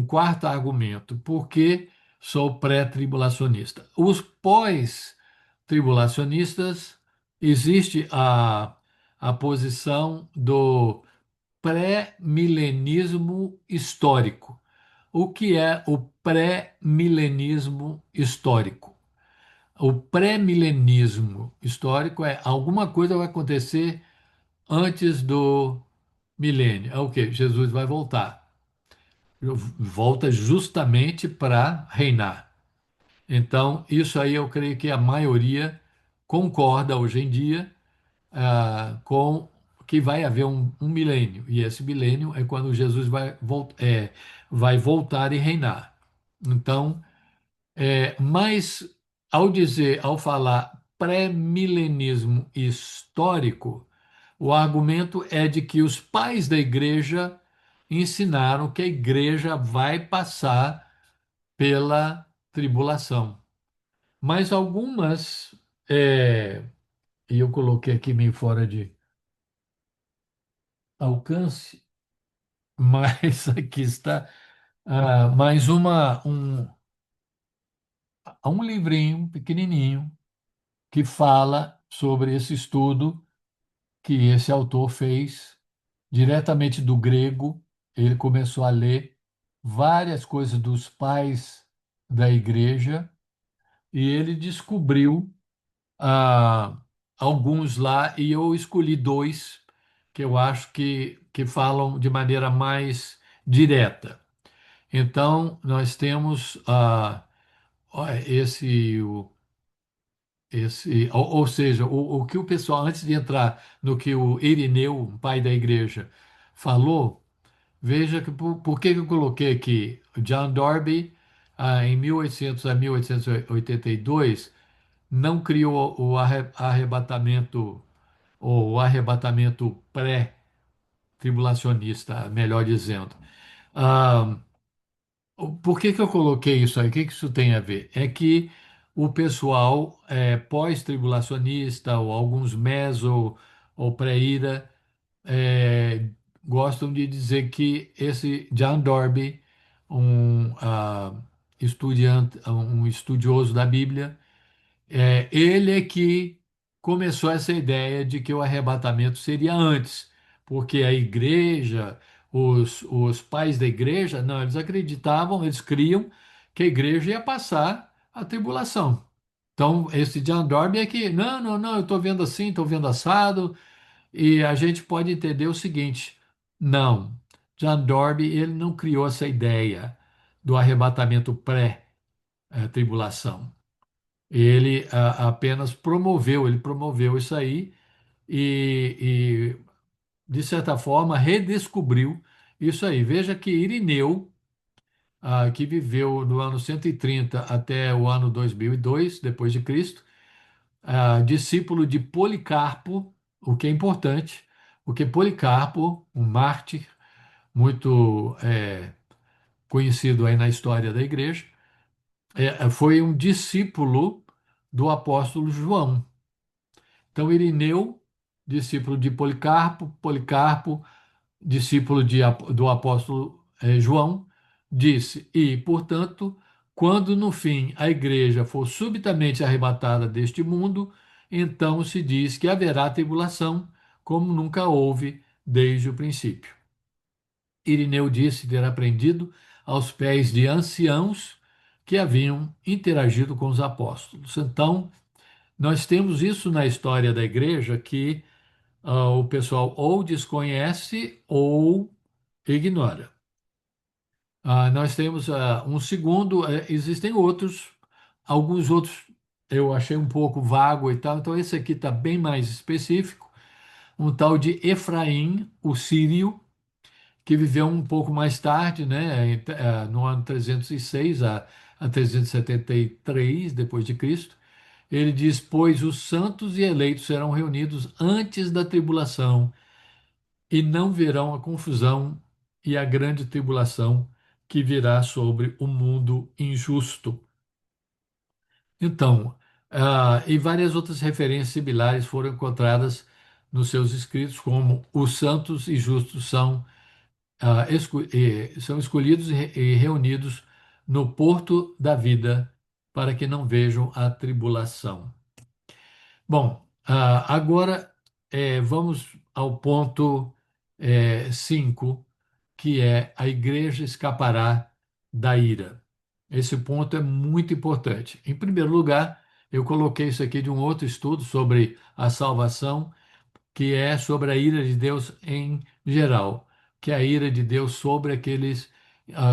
[SPEAKER 1] quarto argumento. Por que sou pré-tribulacionista? Os pós-tribulacionistas, existe a posição do pré-milenismo histórico. O que é o pré-milenismo histórico? O pré-milenismo histórico é alguma coisa vai acontecer antes do milênio. É o quê? Jesus vai voltar. Volta justamente para reinar. Então, isso aí eu creio que a maioria concorda hoje em dia com que vai haver um milênio. E esse milênio é quando Jesus vai voltar e reinar. Então, mas ao falar pré-milenismo histórico, o argumento é de que os pais da igreja ensinaram que a igreja vai passar pela tribulação. Mas algumas, e eu coloquei aqui meio fora de alcance, mas aqui está mais um livrinho pequenininho que fala sobre esse estudo que esse autor fez diretamente do grego. Ele começou a ler várias coisas dos pais da igreja e ele descobriu ah, alguns lá e eu escolhi dois que eu acho que falam de maneira mais direta. Então, nós temos esse, ou seja, o que o pessoal, antes de entrar no que o Irineu, o pai da igreja, falou, veja que por que que eu coloquei aqui John Darby, em 1800 a 1882, não criou o arrebatamento, ou o arrebatamento pré-tribulacionista, melhor dizendo. Ah, por que que eu coloquei isso aí? O que que isso tem a ver? É que o pessoal pós-tribulacionista, ou alguns meso ou pré-ira, é, gostam de dizer que esse John Darby, um estudioso da Bíblia, ele é que começou essa ideia de que o arrebatamento seria antes, porque a igreja, os pais da igreja, não, eles acreditavam, eles criam que a igreja ia passar a tribulação. Então, esse John Darby é que, não, não, não, eu estou vendo assim, estou vendo assado, e a gente pode entender o seguinte: não, John Darby, ele não criou essa ideia do arrebatamento pré-tribulação. Ele apenas promoveu, ele promoveu isso aí e, de certa forma, redescobriu isso aí. Veja que Irineu, que viveu do ano 130 até o ano 2002 depois de Cristo, discípulo de Policarpo, o que é importante, porque Policarpo, um mártir muito conhecido aí na história da igreja, foi um discípulo do apóstolo João. Então, Irineu, discípulo de Policarpo, Policarpo, discípulo do apóstolo João, disse: E, portanto, quando no fim a igreja for subitamente arrebatada deste mundo, então se diz que haverá tribulação, como nunca houve desde o princípio. Irineu disse ter aprendido aos pés de anciãos que haviam interagido com os apóstolos. Então, nós temos isso na história da igreja que o pessoal ou desconhece ou ignora. Nós temos um segundo, existem outros, alguns outros eu achei um pouco vago e tal, então esse aqui está bem mais específico, um tal de Efraim, o sírio, que viveu um pouco mais tarde, né, no ano 306 a 373 depois de Cristo. Ele diz: Pois os santos e eleitos serão reunidos antes da tribulação e não verão a confusão e a grande tribulação que virá sobre o mundo injusto. Então, e várias outras referências similares foram encontradas nos seus escritos, como os santos e justos são escolhidos e reunidos no porto da vida para que não vejam a tribulação. Bom, agora vamos ao ponto 5, que é a igreja escapará da ira. Esse ponto é muito importante. Em primeiro lugar, eu coloquei isso aqui de um outro estudo sobre a salvação, que é sobre a ira de Deus em geral, que é a ira de Deus sobre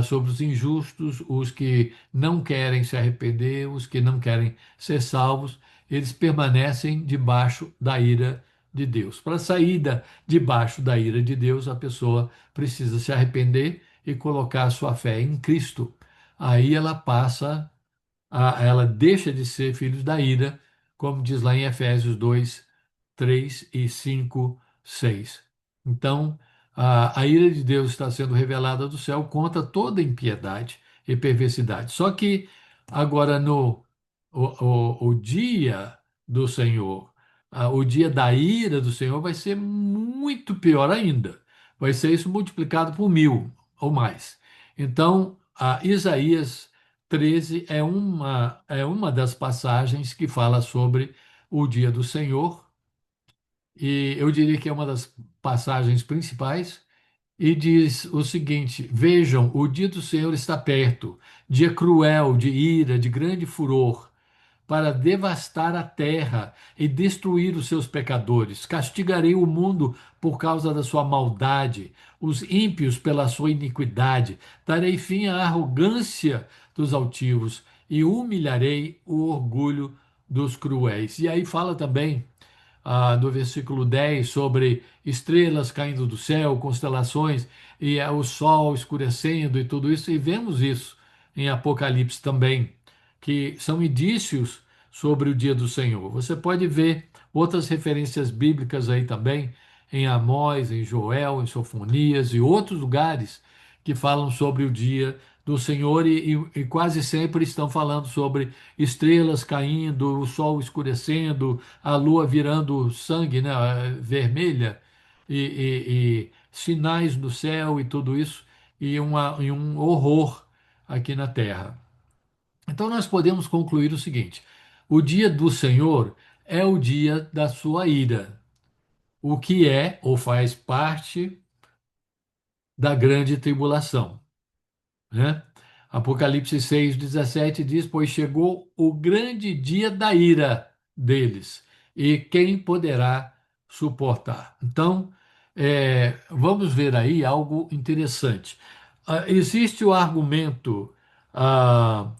[SPEAKER 1] sobre os injustos, os que não querem se arrepender, os que não querem ser salvos, eles permanecem debaixo da ira de Deus. Para sair debaixo da ira de Deus, a pessoa precisa se arrepender e colocar a sua fé em Cristo. Aí ela ela deixa de ser filhos da ira, como diz lá em Efésios 2, 3 e 5, 6. Então, a ira de Deus está sendo revelada do céu contra toda impiedade e perversidade. Só que agora o dia do Senhor, o dia da ira do Senhor vai ser muito pior ainda. Vai ser isso multiplicado por 1000 ou mais. Então, Isaías 13 é uma das passagens que fala sobre o dia do Senhor, e eu diria que é uma das passagens principais, e diz o seguinte: Vejam, o dia do Senhor está perto, dia cruel, de ira, de grande furor, para devastar a terra e destruir os seus pecadores. Castigarei o mundo por causa da sua maldade, os ímpios pela sua iniquidade. Darei fim à arrogância dos altivos e humilharei o orgulho dos cruéis. E aí fala também no versículo 10 sobre estrelas caindo do céu, constelações e o sol escurecendo e tudo isso, e vemos isso em Apocalipse também, que são indícios sobre o dia do Senhor. Você pode ver outras referências bíblicas aí também, em Amós, em Joel, em Sofonias e outros lugares que falam sobre o dia do Senhor e quase sempre estão falando sobre estrelas caindo, o sol escurecendo, a lua virando sangue, né, vermelha, e sinais no céu e tudo isso, e um horror aqui na terra. Então nós podemos concluir o seguinte: o dia do Senhor é o dia da sua ira, o que é ou faz parte da grande tribulação, né? Apocalipse 6:17 diz: Pois chegou o grande dia da ira deles, e quem poderá suportar? Então, vamos ver aí algo interessante. Existe o argumento, ah,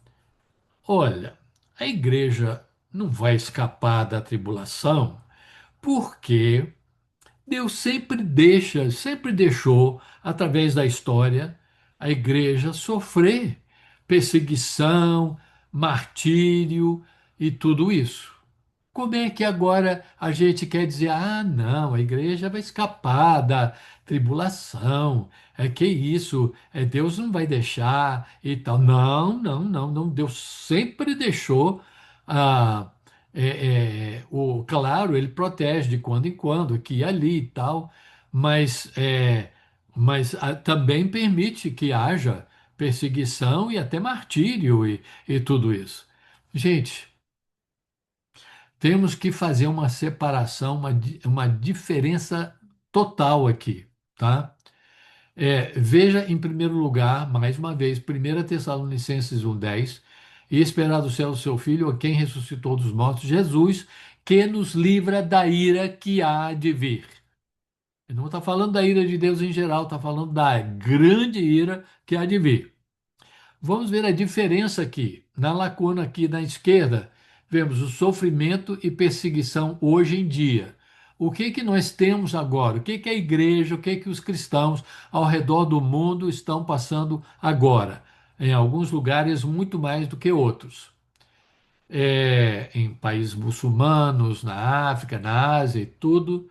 [SPEAKER 1] olha, a igreja não vai escapar da tribulação, porque Deus sempre deixou, através da história, a igreja sofrer perseguição, martírio e tudo isso. Como é que agora a gente quer dizer, ah, não, a igreja vai escapar da tribulação, é que isso, Deus não vai deixar e tal. Não, não, não, não. Deus sempre deixou claro, ele protege de quando em quando, aqui e ali e tal, mas, também permite que haja perseguição e até martírio e tudo isso. Gente, temos que fazer uma separação, uma diferença total aqui, tá? Veja, em primeiro lugar, mais uma vez, 1 Tessalonicenses 1:10, e esperar do céu o seu Filho, a quem ressuscitou dos mortos, Jesus, que nos livra da ira que há de vir. Ele não está falando da ira de Deus em geral, está falando da grande ira que há de vir. Vamos ver a diferença aqui. Na lacuna aqui na esquerda, vemos o sofrimento e perseguição hoje em dia. O que que nós temos agora? O que que a igreja, o que que os cristãos ao redor do mundo estão passando agora? Em alguns lugares muito mais do que outros. Em países muçulmanos, na África, na Ásia e tudo,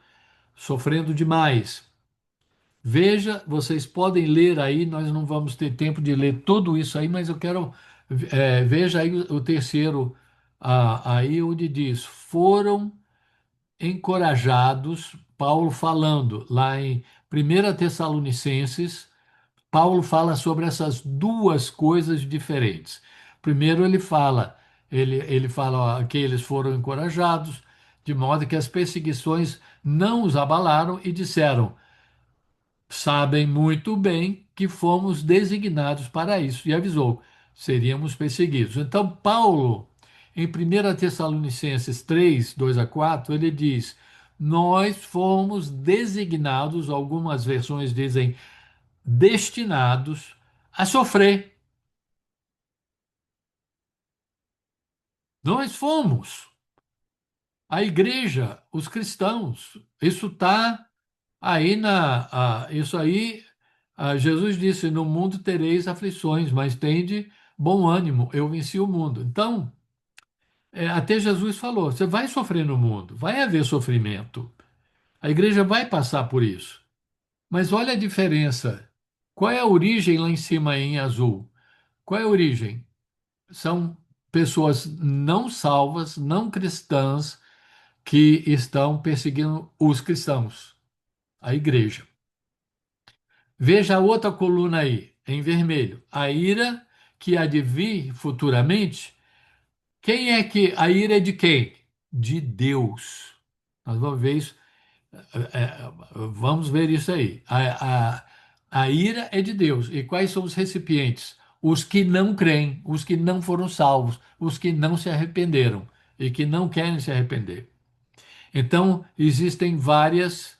[SPEAKER 1] sofrendo demais. Veja, vocês podem ler aí, nós não vamos ter tempo de ler tudo isso aí, mas eu quero, veja aí o terceiro, aí onde diz, foram encorajados, Paulo falando, lá em 1 Tessalonicenses, Paulo fala sobre essas duas coisas diferentes. Primeiro ele fala ó, que eles foram encorajados, de modo que as perseguições não os abalaram e disseram, sabem muito bem que fomos designados para isso, e avisou, seríamos perseguidos. Então, Paulo, em 1 Tessalonicenses 3:2 a 4, ele diz: Nós fomos designados, algumas versões dizem destinados, a sofrer. Nós fomos, a igreja, os cristãos. Isso está aí isso aí, Jesus disse: No mundo tereis aflições, mas tende bom ânimo, eu venci o mundo. Então, até Jesus falou: você vai sofrer no mundo, vai haver sofrimento. A igreja vai passar por isso. Mas olha a diferença. Qual é a origem lá em cima em azul? Qual é a origem? São pessoas não salvas, não cristãs, que estão perseguindo os cristãos, a igreja. Veja a outra coluna aí, em vermelho. A ira que há de vir futuramente. Quem é que. A ira é de quem? De Deus. Nós vamos ver isso. Vamos ver isso aí. A ira é de Deus. E quais são os recipientes? os que não creem, os que não foram salvos, os que não se arrependeram e que não querem se arrepender. Então, existem vários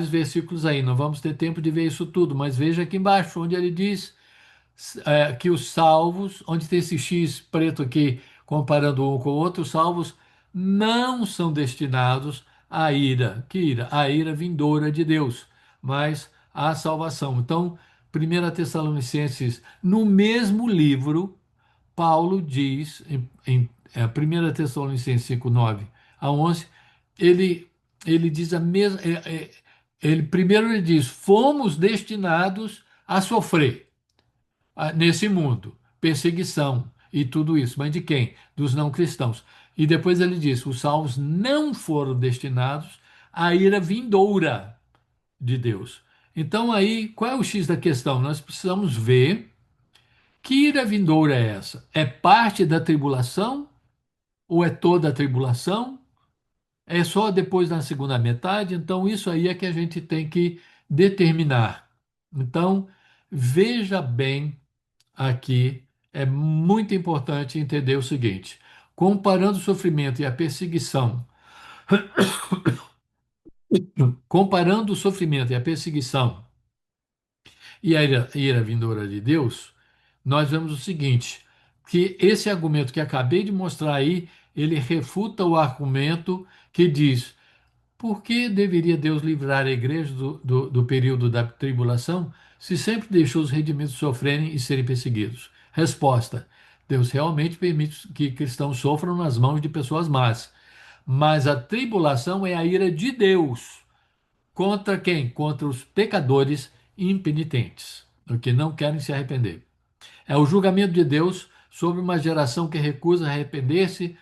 [SPEAKER 1] versículos aí. Não vamos ter tempo de ver isso tudo, mas veja aqui embaixo, onde ele diz que os salvos, onde tem esse X preto aqui, comparando um com o outro, os salvos não são destinados à ira. Que ira? A ira vindoura de Deus, mas à salvação. Então, 1 Tessalonicenses, no mesmo livro, Paulo diz, em 1 Tessalonicenses 5, 9 a 11, ele, ele diz a mesma. Primeiro ele diz: fomos destinados a sofrer nesse mundo, perseguição e tudo isso. Mas de quem? Dos não cristãos. E depois ele diz: os salvos não foram destinados à ira vindoura de Deus. Então aí, qual é o X da questão? Nós precisamos ver que ira vindoura é essa? É parte da tribulação ou é toda a tribulação? É só depois na segunda metade? Então isso aí é que a gente tem que determinar. Então, veja bem aqui, é muito importante entender o seguinte: comparando o sofrimento e a perseguição, comparando o sofrimento e a perseguição e a ira vindoura de Deus, nós vemos o seguinte, que esse argumento que acabei de mostrar aí, ele refuta o argumento que diz: por que deveria Deus livrar a igreja do período da tribulação se sempre deixou os redimidos sofrerem e serem perseguidos? Resposta: Deus realmente permite que cristãos sofram nas mãos de pessoas más. Mas a tribulação é a ira de Deus. Contra quem? Contra os pecadores impenitentes, os que não querem se arrepender. É o julgamento de Deus sobre uma geração que recusa arrepender-se.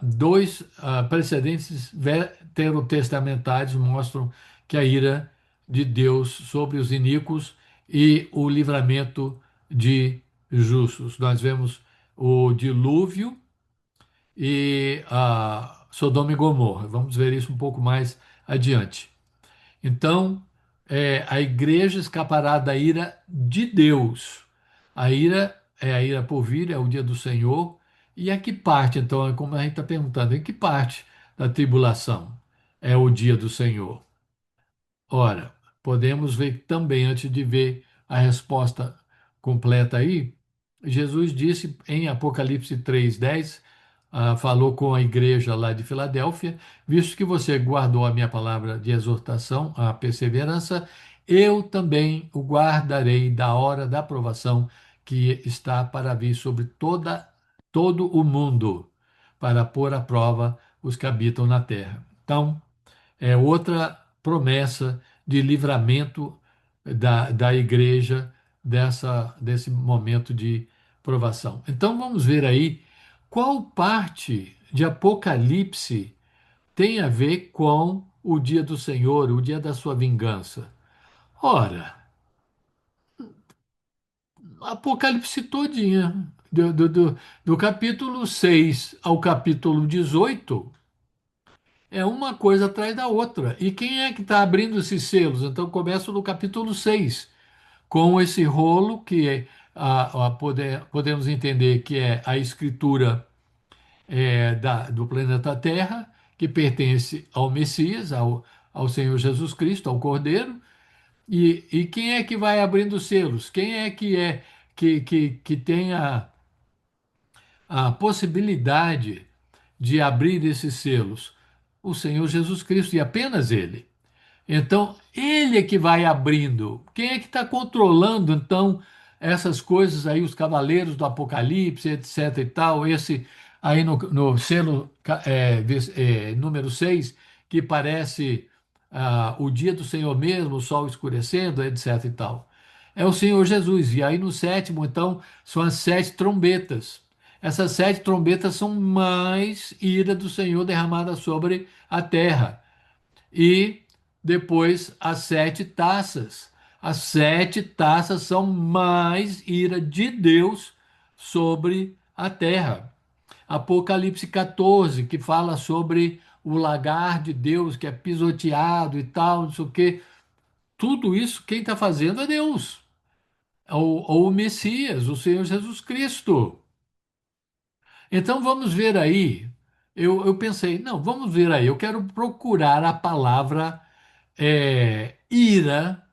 [SPEAKER 1] Dois precedentes veterotestamentários mostram que a ira de Deus sobre os iníquos e o livramento de justos. Nós vemos o dilúvio e Sodoma e Gomorra. Vamos ver isso um pouco mais adiante. Então, a igreja escapará da ira de Deus. A ira é a ira por vir, é o dia do Senhor. E a que parte, então, é como a gente está perguntando, em que parte da tribulação é o dia do Senhor? Ora, podemos ver também, antes de ver a resposta completa aí, Jesus disse em Apocalipse 3:10, falou com a igreja lá de Filadélfia: visto que você guardou a minha palavra de exortação, a perseverança, eu também o guardarei da hora da provação que está para vir sobre todo o mundo, para pôr à prova os que habitam na terra. Então, é outra promessa de livramento da igreja desse momento de provação. Então vamos ver aí qual parte de Apocalipse tem a ver com o dia do Senhor, o dia da sua vingança. Ora, Apocalipse todinha, do capítulo 6 ao capítulo 18, é uma coisa atrás da outra. E quem é que está abrindo esses selos? Então começa no capítulo 6 com esse rolo que podemos entender que é a escritura do planeta Terra, que pertence ao Messias, ao Senhor Jesus Cristo, ao Cordeiro. E quem é que vai abrindo os selos? Quem que tem a possibilidade de abrir esses selos? O Senhor Jesus Cristo e apenas Ele. Então, ele é que vai abrindo. Quem é que está controlando, então, essas coisas aí, os cavaleiros do Apocalipse, etc e tal, esse aí no selo número 6 que parece o dia do Senhor mesmo, o sol escurecendo, etc e tal. É o Senhor Jesus. E aí no sétimo, então, são as sete trombetas. Essas sete trombetas são mais ira do Senhor derramada sobre a terra. E depois as sete taças. As sete taças são mais ira de Deus sobre a terra. Apocalipse 14, que fala sobre o lagar de Deus que é pisoteado e tal, não sei o quê. Tudo isso, quem está fazendo é Deus. ou o Messias, o Senhor Jesus Cristo. Então vamos ver aí. Eu pensei, não, vamos ver aí. Eu quero procurar a palavra ira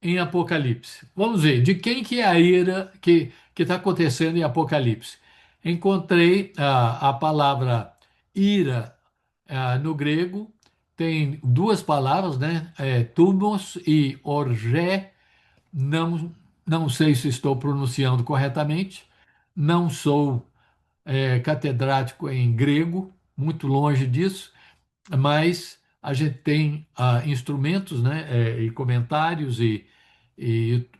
[SPEAKER 1] em Apocalipse. Vamos ver, de quem que é a ira que está acontecendo em Apocalipse? Encontrei a palavra ira no grego, tem duas palavras, né? Tumos e orgé. Não, não sei se estou pronunciando corretamente, não sou catedrático em grego, muito longe disso, mas a gente tem instrumentos, né, e comentários e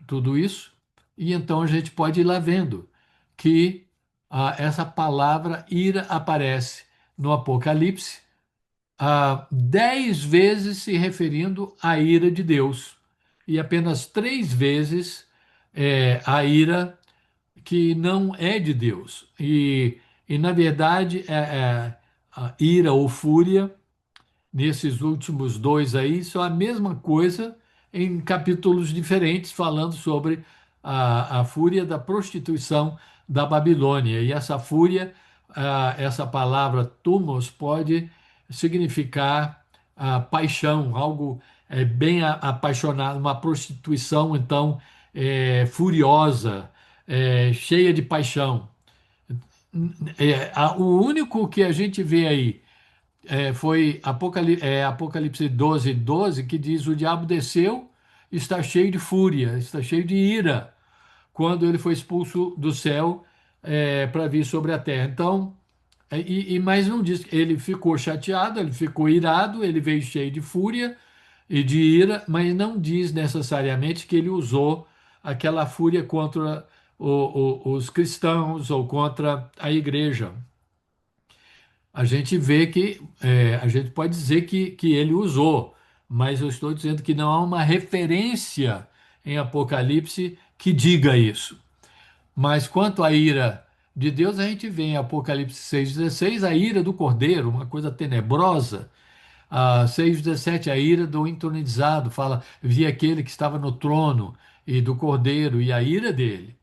[SPEAKER 1] tudo isso, e então a gente pode ir lá vendo que essa palavra ira aparece no Apocalipse 10 vezes se referindo à ira de Deus e apenas 3 vezes a ira que não é de Deus. E na verdade, a ira ou fúria nesses últimos dois aí são a mesma coisa em capítulos diferentes, falando sobre a fúria da prostituição da Babilônia. E essa fúria, essa palavra tumos, pode significar paixão, algo bem apaixonado, uma prostituição, então, furiosa, cheia de paixão. O único que a gente vê aí foi Apocalipse 12, 12, que diz: O diabo desceu, está cheio de fúria, está cheio de ira, quando ele foi expulso do céu para vir sobre a terra. Então, mas não diz, ele ficou chateado, ele ficou irado, ele veio cheio de fúria e de ira, mas não diz necessariamente que ele usou aquela fúria contra os cristãos ou contra a igreja. A gente vê que a gente pode dizer que ele usou, mas eu estou dizendo que não há uma referência em Apocalipse que diga isso. Mas quanto à ira de Deus, a gente vê em Apocalipse 6,16 a ira do cordeiro, uma coisa tenebrosa. 6,17, a ira do entronizado, fala, vi aquele que estava no trono e do cordeiro e a ira dele.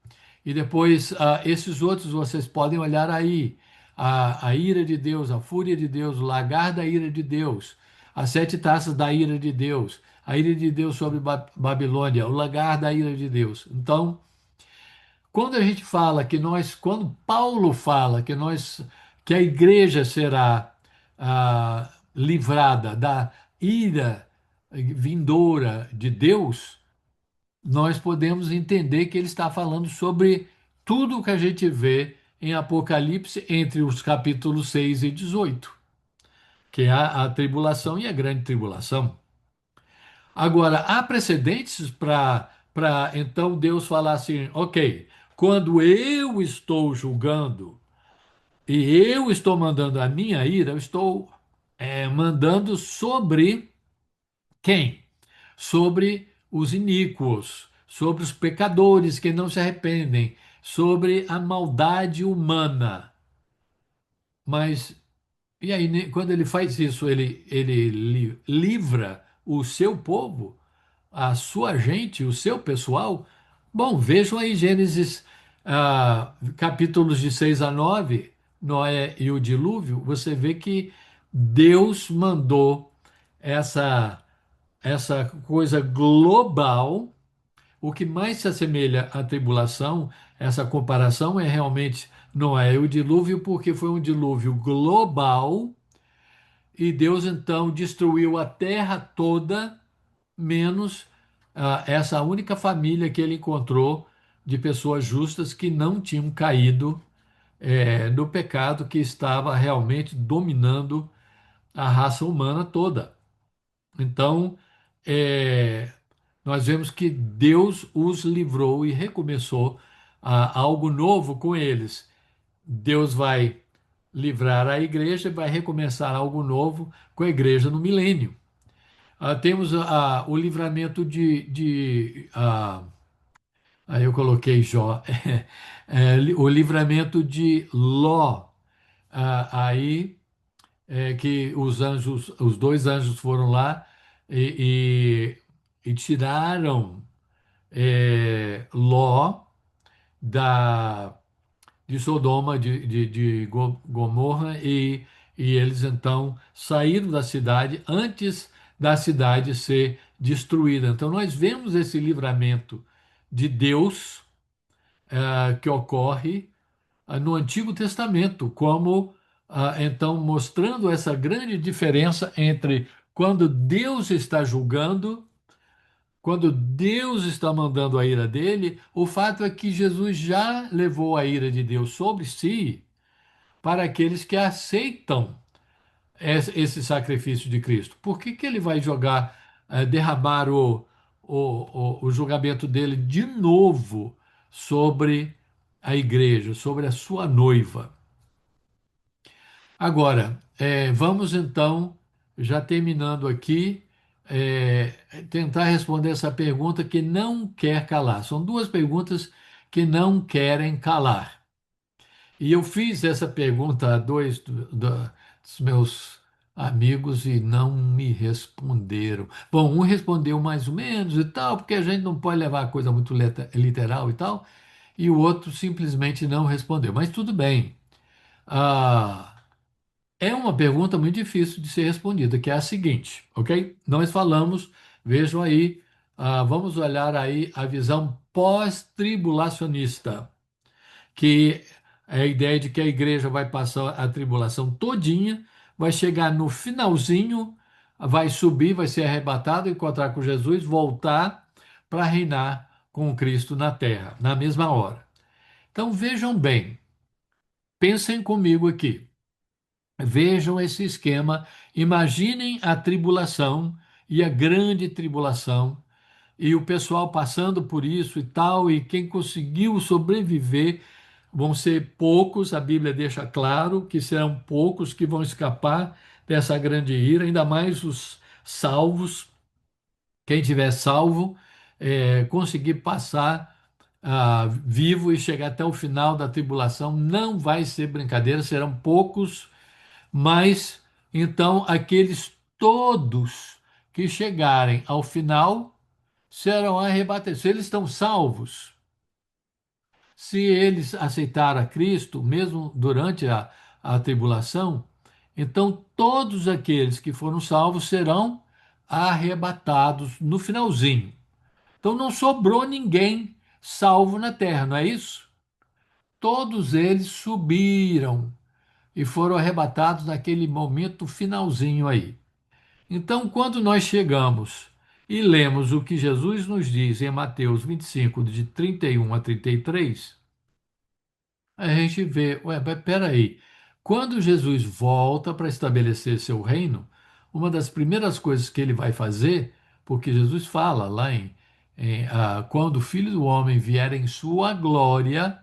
[SPEAKER 1] E depois, esses outros vocês podem olhar aí. A ira de Deus, a fúria de Deus, o lagar da ira de Deus, as 7 taças da ira de Deus, a ira de Deus sobre Babilônia, o lagar da ira de Deus. Então, quando a gente fala que nós, quando Paulo fala que a igreja será livrada da ira vindoura de Deus, nós podemos entender que ele está falando sobre tudo o que a gente vê em Apocalipse entre os capítulos 6 e 18, que é a tribulação e a grande tribulação. Agora, há precedentes para então Deus falar assim, ok, quando eu estou julgando e eu estou mandando a minha ira, eu estou mandando sobre quem? Sobre os iníquos, sobre os pecadores que não se arrependem, sobre a maldade humana. Mas, e aí, quando ele faz isso, ele livra o seu povo, a sua gente, o seu pessoal? Bom, vejam aí Gênesis, capítulos de 6 a 9, Noé e o dilúvio, você vê que Deus mandou essa essa coisa global. O que mais se assemelha à tribulação, essa comparação é realmente Noé e o dilúvio, porque foi um dilúvio global e Deus então destruiu a terra toda, menos essa única família que ele encontrou de pessoas justas que não tinham caído no pecado que estava realmente dominando a raça humana toda. Então, é, nós vemos que Deus os livrou e recomeçou algo novo com eles. Deus vai livrar a igreja e vai recomeçar algo novo com a igreja no milênio. Temos o livramento aí eu coloquei Jó, o livramento de Ló, aí que os anjos, os dois anjos foram lá e tiraram Ló, da, de Sodoma, de Gomorra, e eles então saíram da cidade antes da cidade ser destruída. Então nós vemos esse livramento de Deus que ocorre no Antigo Testamento, como então mostrando essa grande diferença entre quando Deus está julgando, quando Deus está mandando a ira dele, o fato é que Jesus já levou a ira de Deus sobre si para aqueles que aceitam esse sacrifício de Cristo. Por que que ele vai jogar, derramar o julgamento dele de novo sobre a igreja, sobre a sua noiva? Agora, vamos então, já terminando aqui, é, tentar responder essa pergunta que não quer calar. São duas perguntas que não querem calar. E eu fiz essa pergunta a dois dos meus amigos e não me responderam. Bom, um respondeu mais ou menos e tal, porque a gente não pode levar a coisa muito literal e tal, e o outro simplesmente não respondeu. Mas tudo bem. Ah, é uma pergunta muito difícil de ser respondida, que é a seguinte, ok? Nós falamos, vejam aí, vamos olhar aí a visão pós-tribulacionista, que é a ideia de que a igreja vai passar a tribulação todinha, vai chegar no finalzinho, vai subir, vai ser arrebatado, encontrar com Jesus, voltar para reinar com Cristo na terra, na mesma hora. Então vejam bem, pensem comigo aqui. Vejam esse esquema, imaginem a tribulação e a grande tribulação, e o pessoal passando por isso e tal, e quem conseguiu sobreviver vão ser poucos, a Bíblia deixa claro que serão poucos que vão escapar dessa grande ira, ainda mais os salvos, quem tiver salvo, conseguir passar vivo e chegar até o final da tribulação, não vai ser brincadeira, serão poucos, mas então aqueles todos que chegarem ao final serão arrebatados. Se eles estão salvos, se eles aceitaram a Cristo, mesmo durante a tribulação, então todos aqueles que foram salvos serão arrebatados no finalzinho. Então não sobrou ninguém salvo na terra, não é isso? Todos eles subiram e foram arrebatados naquele momento finalzinho aí. Então, quando nós chegamos e lemos o que Jesus nos diz em Mateus 25, de 31 a 33, a gente vê, ué, mas peraí, quando Jesus volta para estabelecer seu reino, uma das primeiras coisas que ele vai fazer, porque Jesus fala lá quando o Filho do Homem vier em sua glória,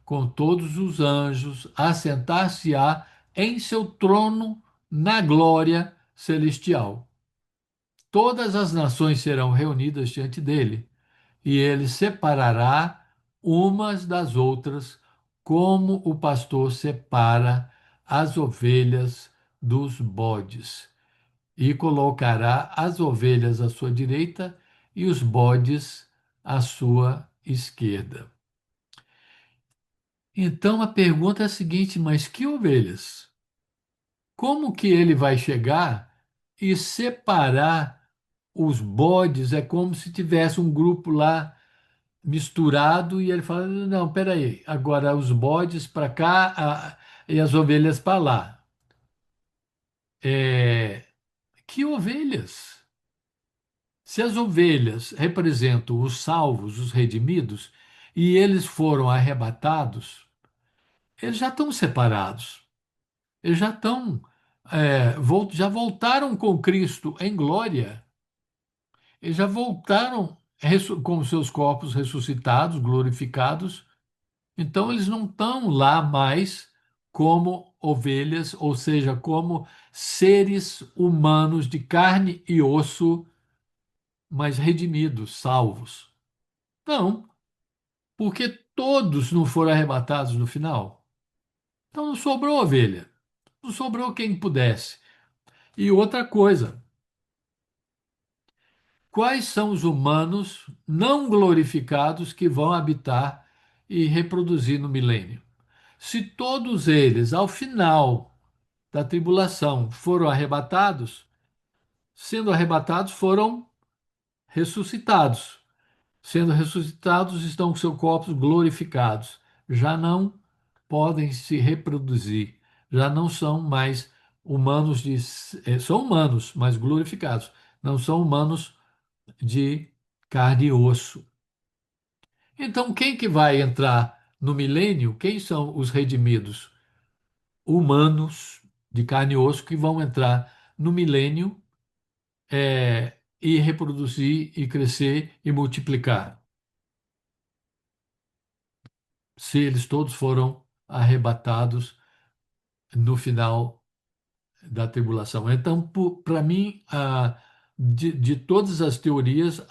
[SPEAKER 1] com todos os anjos, assentar-se-á em seu trono na glória celestial. Todas as nações serão reunidas diante dele, e ele separará umas das outras, como o pastor separa as ovelhas dos bodes, e colocará as ovelhas à sua direita e os bodes à sua esquerda. Então a pergunta é a seguinte: mas que ovelhas? Como que ele vai chegar e separar os bodes? É como se tivesse um grupo lá misturado e ele fala: não, peraí, agora os bodes para cá e as ovelhas para lá. É, que ovelhas? Se as ovelhas representam os salvos, os redimidos, e eles foram arrebatados, eles já estão separados. Eles já estão, já voltaram com Cristo em glória. Eles já voltaram com seus corpos ressuscitados, glorificados. Então, eles não estão lá mais como ovelhas, ou seja, como seres humanos de carne e osso, mas redimidos, salvos. Não, porque todos não foram arrebatados no final. Então, não sobrou ovelha, não sobrou quem pudesse. E outra coisa, quais são os humanos não glorificados que vão habitar e reproduzir no milênio. Se todos eles, ao final da tribulação, foram arrebatados, sendo arrebatados, foram ressuscitados. Sendo ressuscitados, estão com seus corpos glorificados. Já não podem se reproduzir, já não são mais humanos de. São humanos, mas glorificados. Não são humanos de carne e osso. Então, quem que vai entrar no milênio? Quem são os redimidos? Humanos de carne e osso que vão entrar no milênio e reproduzir e crescer e multiplicar. Se eles todos foram arrebatados no final da tribulação. Então, para mim, de todas as teorias,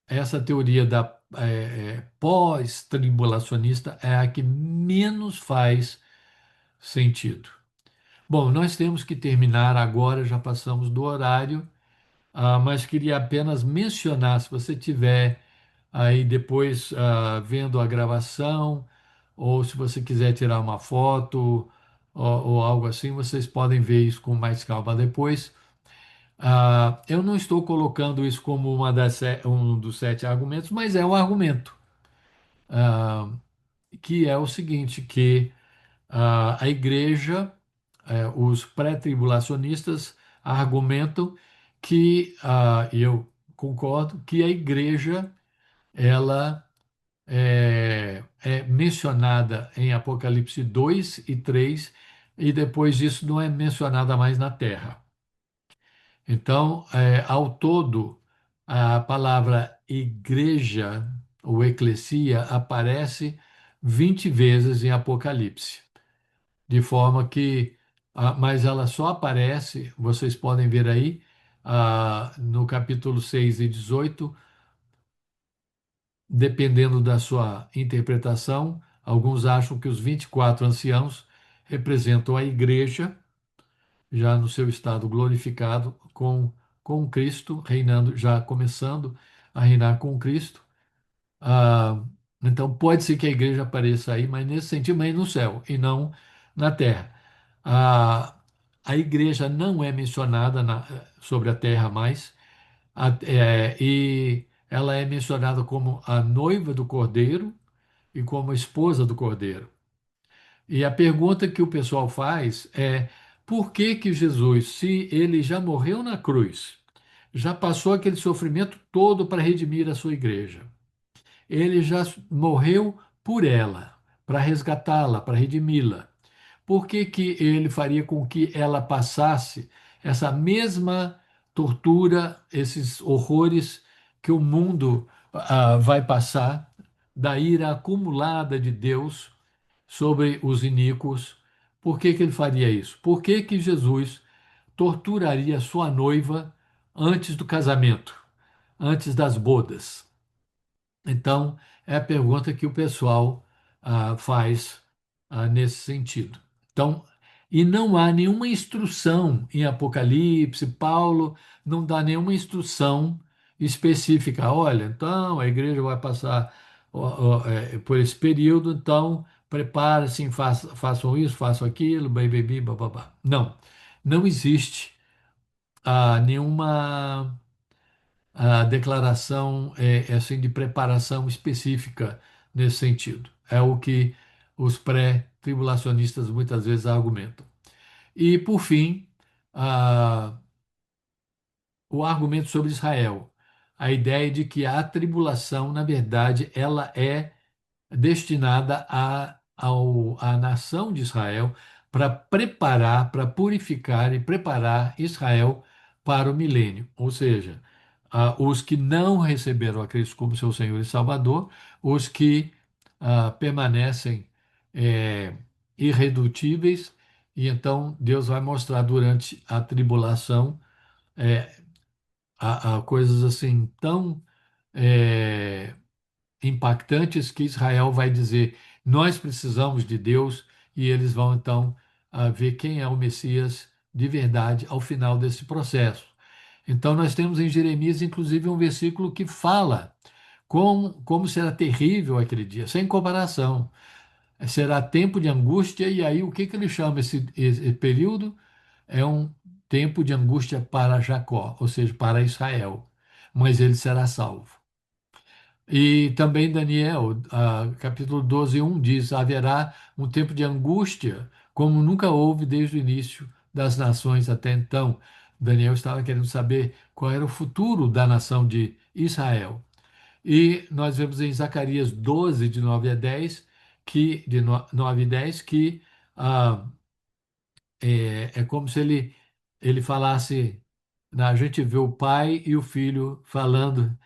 [SPEAKER 1] essa teoria da pós-tribulacionista é a que menos faz sentido. Bom, nós temos que terminar agora, já passamos do horário, mas queria apenas mencionar, se você tiver aí depois vendo a gravação, ou se você quiser tirar uma foto ou algo assim, vocês podem ver isso com mais calma depois. Eu não estou colocando isso como um dos 7 argumentos, mas é um argumento, que é o seguinte, que a igreja, os pré-tribulacionistas argumentam que, e eu concordo, que a igreja, ela é mencionada em Apocalipse 2 e 3, e depois disso não é mencionada mais na Terra. Então, ao todo, a palavra igreja ou eclesia aparece 20 vezes em Apocalipse, de forma que, mas ela só aparece, vocês podem ver aí, no capítulo 6 e 18, dependendo da sua interpretação. Alguns acham que os 24 anciãos representam a igreja, já no seu estado glorificado, com Cristo, reinando, já começando a reinar com Cristo. Ah, então, pode ser que a igreja apareça aí, mas nesse sentido, mas no céu e não na terra. A, a igreja não é mencionada sobre a terra mais, e ela é mencionada como a noiva do Cordeiro e como a esposa do Cordeiro. E a pergunta que o pessoal faz é: por que que Jesus, se ele já morreu na cruz, já passou aquele sofrimento todo para redimir a sua igreja, ele já morreu por ela, para resgatá-la, para redimi-la, por que que ele faria com que ela passasse essa mesma tortura, esses horrores que o mundo vai passar, da ira acumulada de Deus sobre os iníquos? Por que que ele faria isso? Por que que Jesus torturaria sua noiva antes do casamento, antes das bodas? Então, é a pergunta que o pessoal faz nesse sentido. Então, e não há nenhuma instrução em Apocalipse, Paulo não dá nenhuma instrução específica. Olha, então a igreja vai passar por esse período, então prepare-se, façam isso, façam aquilo, baby, bababá. Não, não existe nenhuma a declaração assim de preparação específica nesse sentido. É o que os pré-tribulacionistas muitas vezes argumentam. E, por fim, ah, o argumento sobre Israel. A ideia de que a tribulação, na verdade, ela é destinada à nação de Israel para preparar, para purificar e preparar Israel para o milênio. Ou seja, os que não receberam a Cristo como seu Senhor e Salvador, os que permanecem irredutíveis, e então Deus vai mostrar durante a tribulação coisas assim tão é, impactantes que Israel vai dizer: nós precisamos de Deus, e eles vão então ver quem é o Messias de verdade ao final desse processo. Então, nós temos em Jeremias, inclusive, um versículo que fala como será terrível aquele dia, sem comparação. Será tempo de angústia, e aí o que que ele chama esse período? É um tempo de angústia para Jacó, ou seja, para Israel, mas ele será salvo. E também Daniel, capítulo 12, 1 diz: haverá um tempo de angústia, como nunca houve desde o início das nações até então. Daniel estava querendo saber qual era o futuro da nação de Israel. E nós vemos em Zacarias 12, de 9 a 10, de 9 e 10, que ah, é como se ele falasse, a gente vê o pai e o filho falando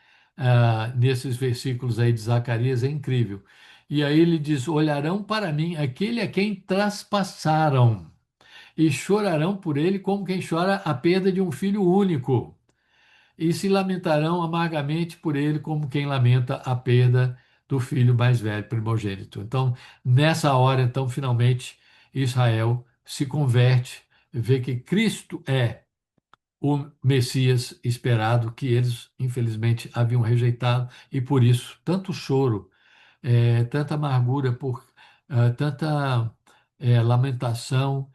[SPEAKER 1] nesses versículos aí de Zacarias, é incrível. E aí ele diz: olharão para mim aquele a quem traspassaram, e chorarão por ele como quem chora a perda de um filho único, e se lamentarão amargamente por ele, como quem lamenta a perda do filho mais velho, primogênito. Então, nessa hora, então, finalmente, Israel se converte, vê que Cristo é o Messias esperado, que eles, infelizmente, haviam rejeitado, e por isso, tanto choro, tanta amargura, tanta lamentação,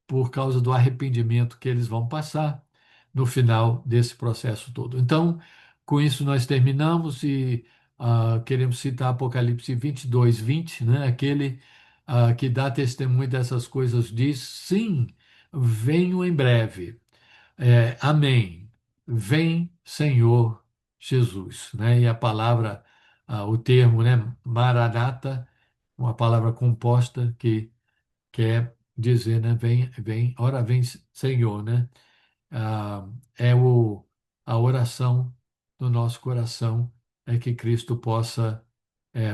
[SPEAKER 1] por causa do arrependimento que eles vão passar no final desse processo todo. Então, com isso nós terminamos e queremos citar Apocalipse 22, 20, né? Aquele que dá testemunho dessas coisas diz: sim, venho em breve. Amém. Vem, Senhor Jesus, né? E a palavra, o termo, né? Maranata, uma palavra composta que quer dizer, né? Vem, vem, ora vem, Senhor, né? Ah, é a oração do nosso coração é que Cristo possa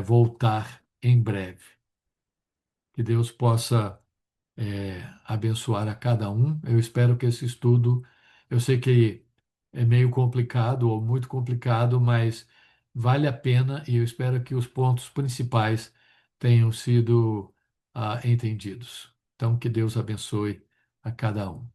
[SPEAKER 1] voltar em breve. Que Deus possa abençoar a cada um. Eu espero que esse estudo, eu sei que é meio complicado ou muito complicado, mas vale a pena e eu espero que os pontos principais tenham sido entendidos. Então, que Deus abençoe a cada um.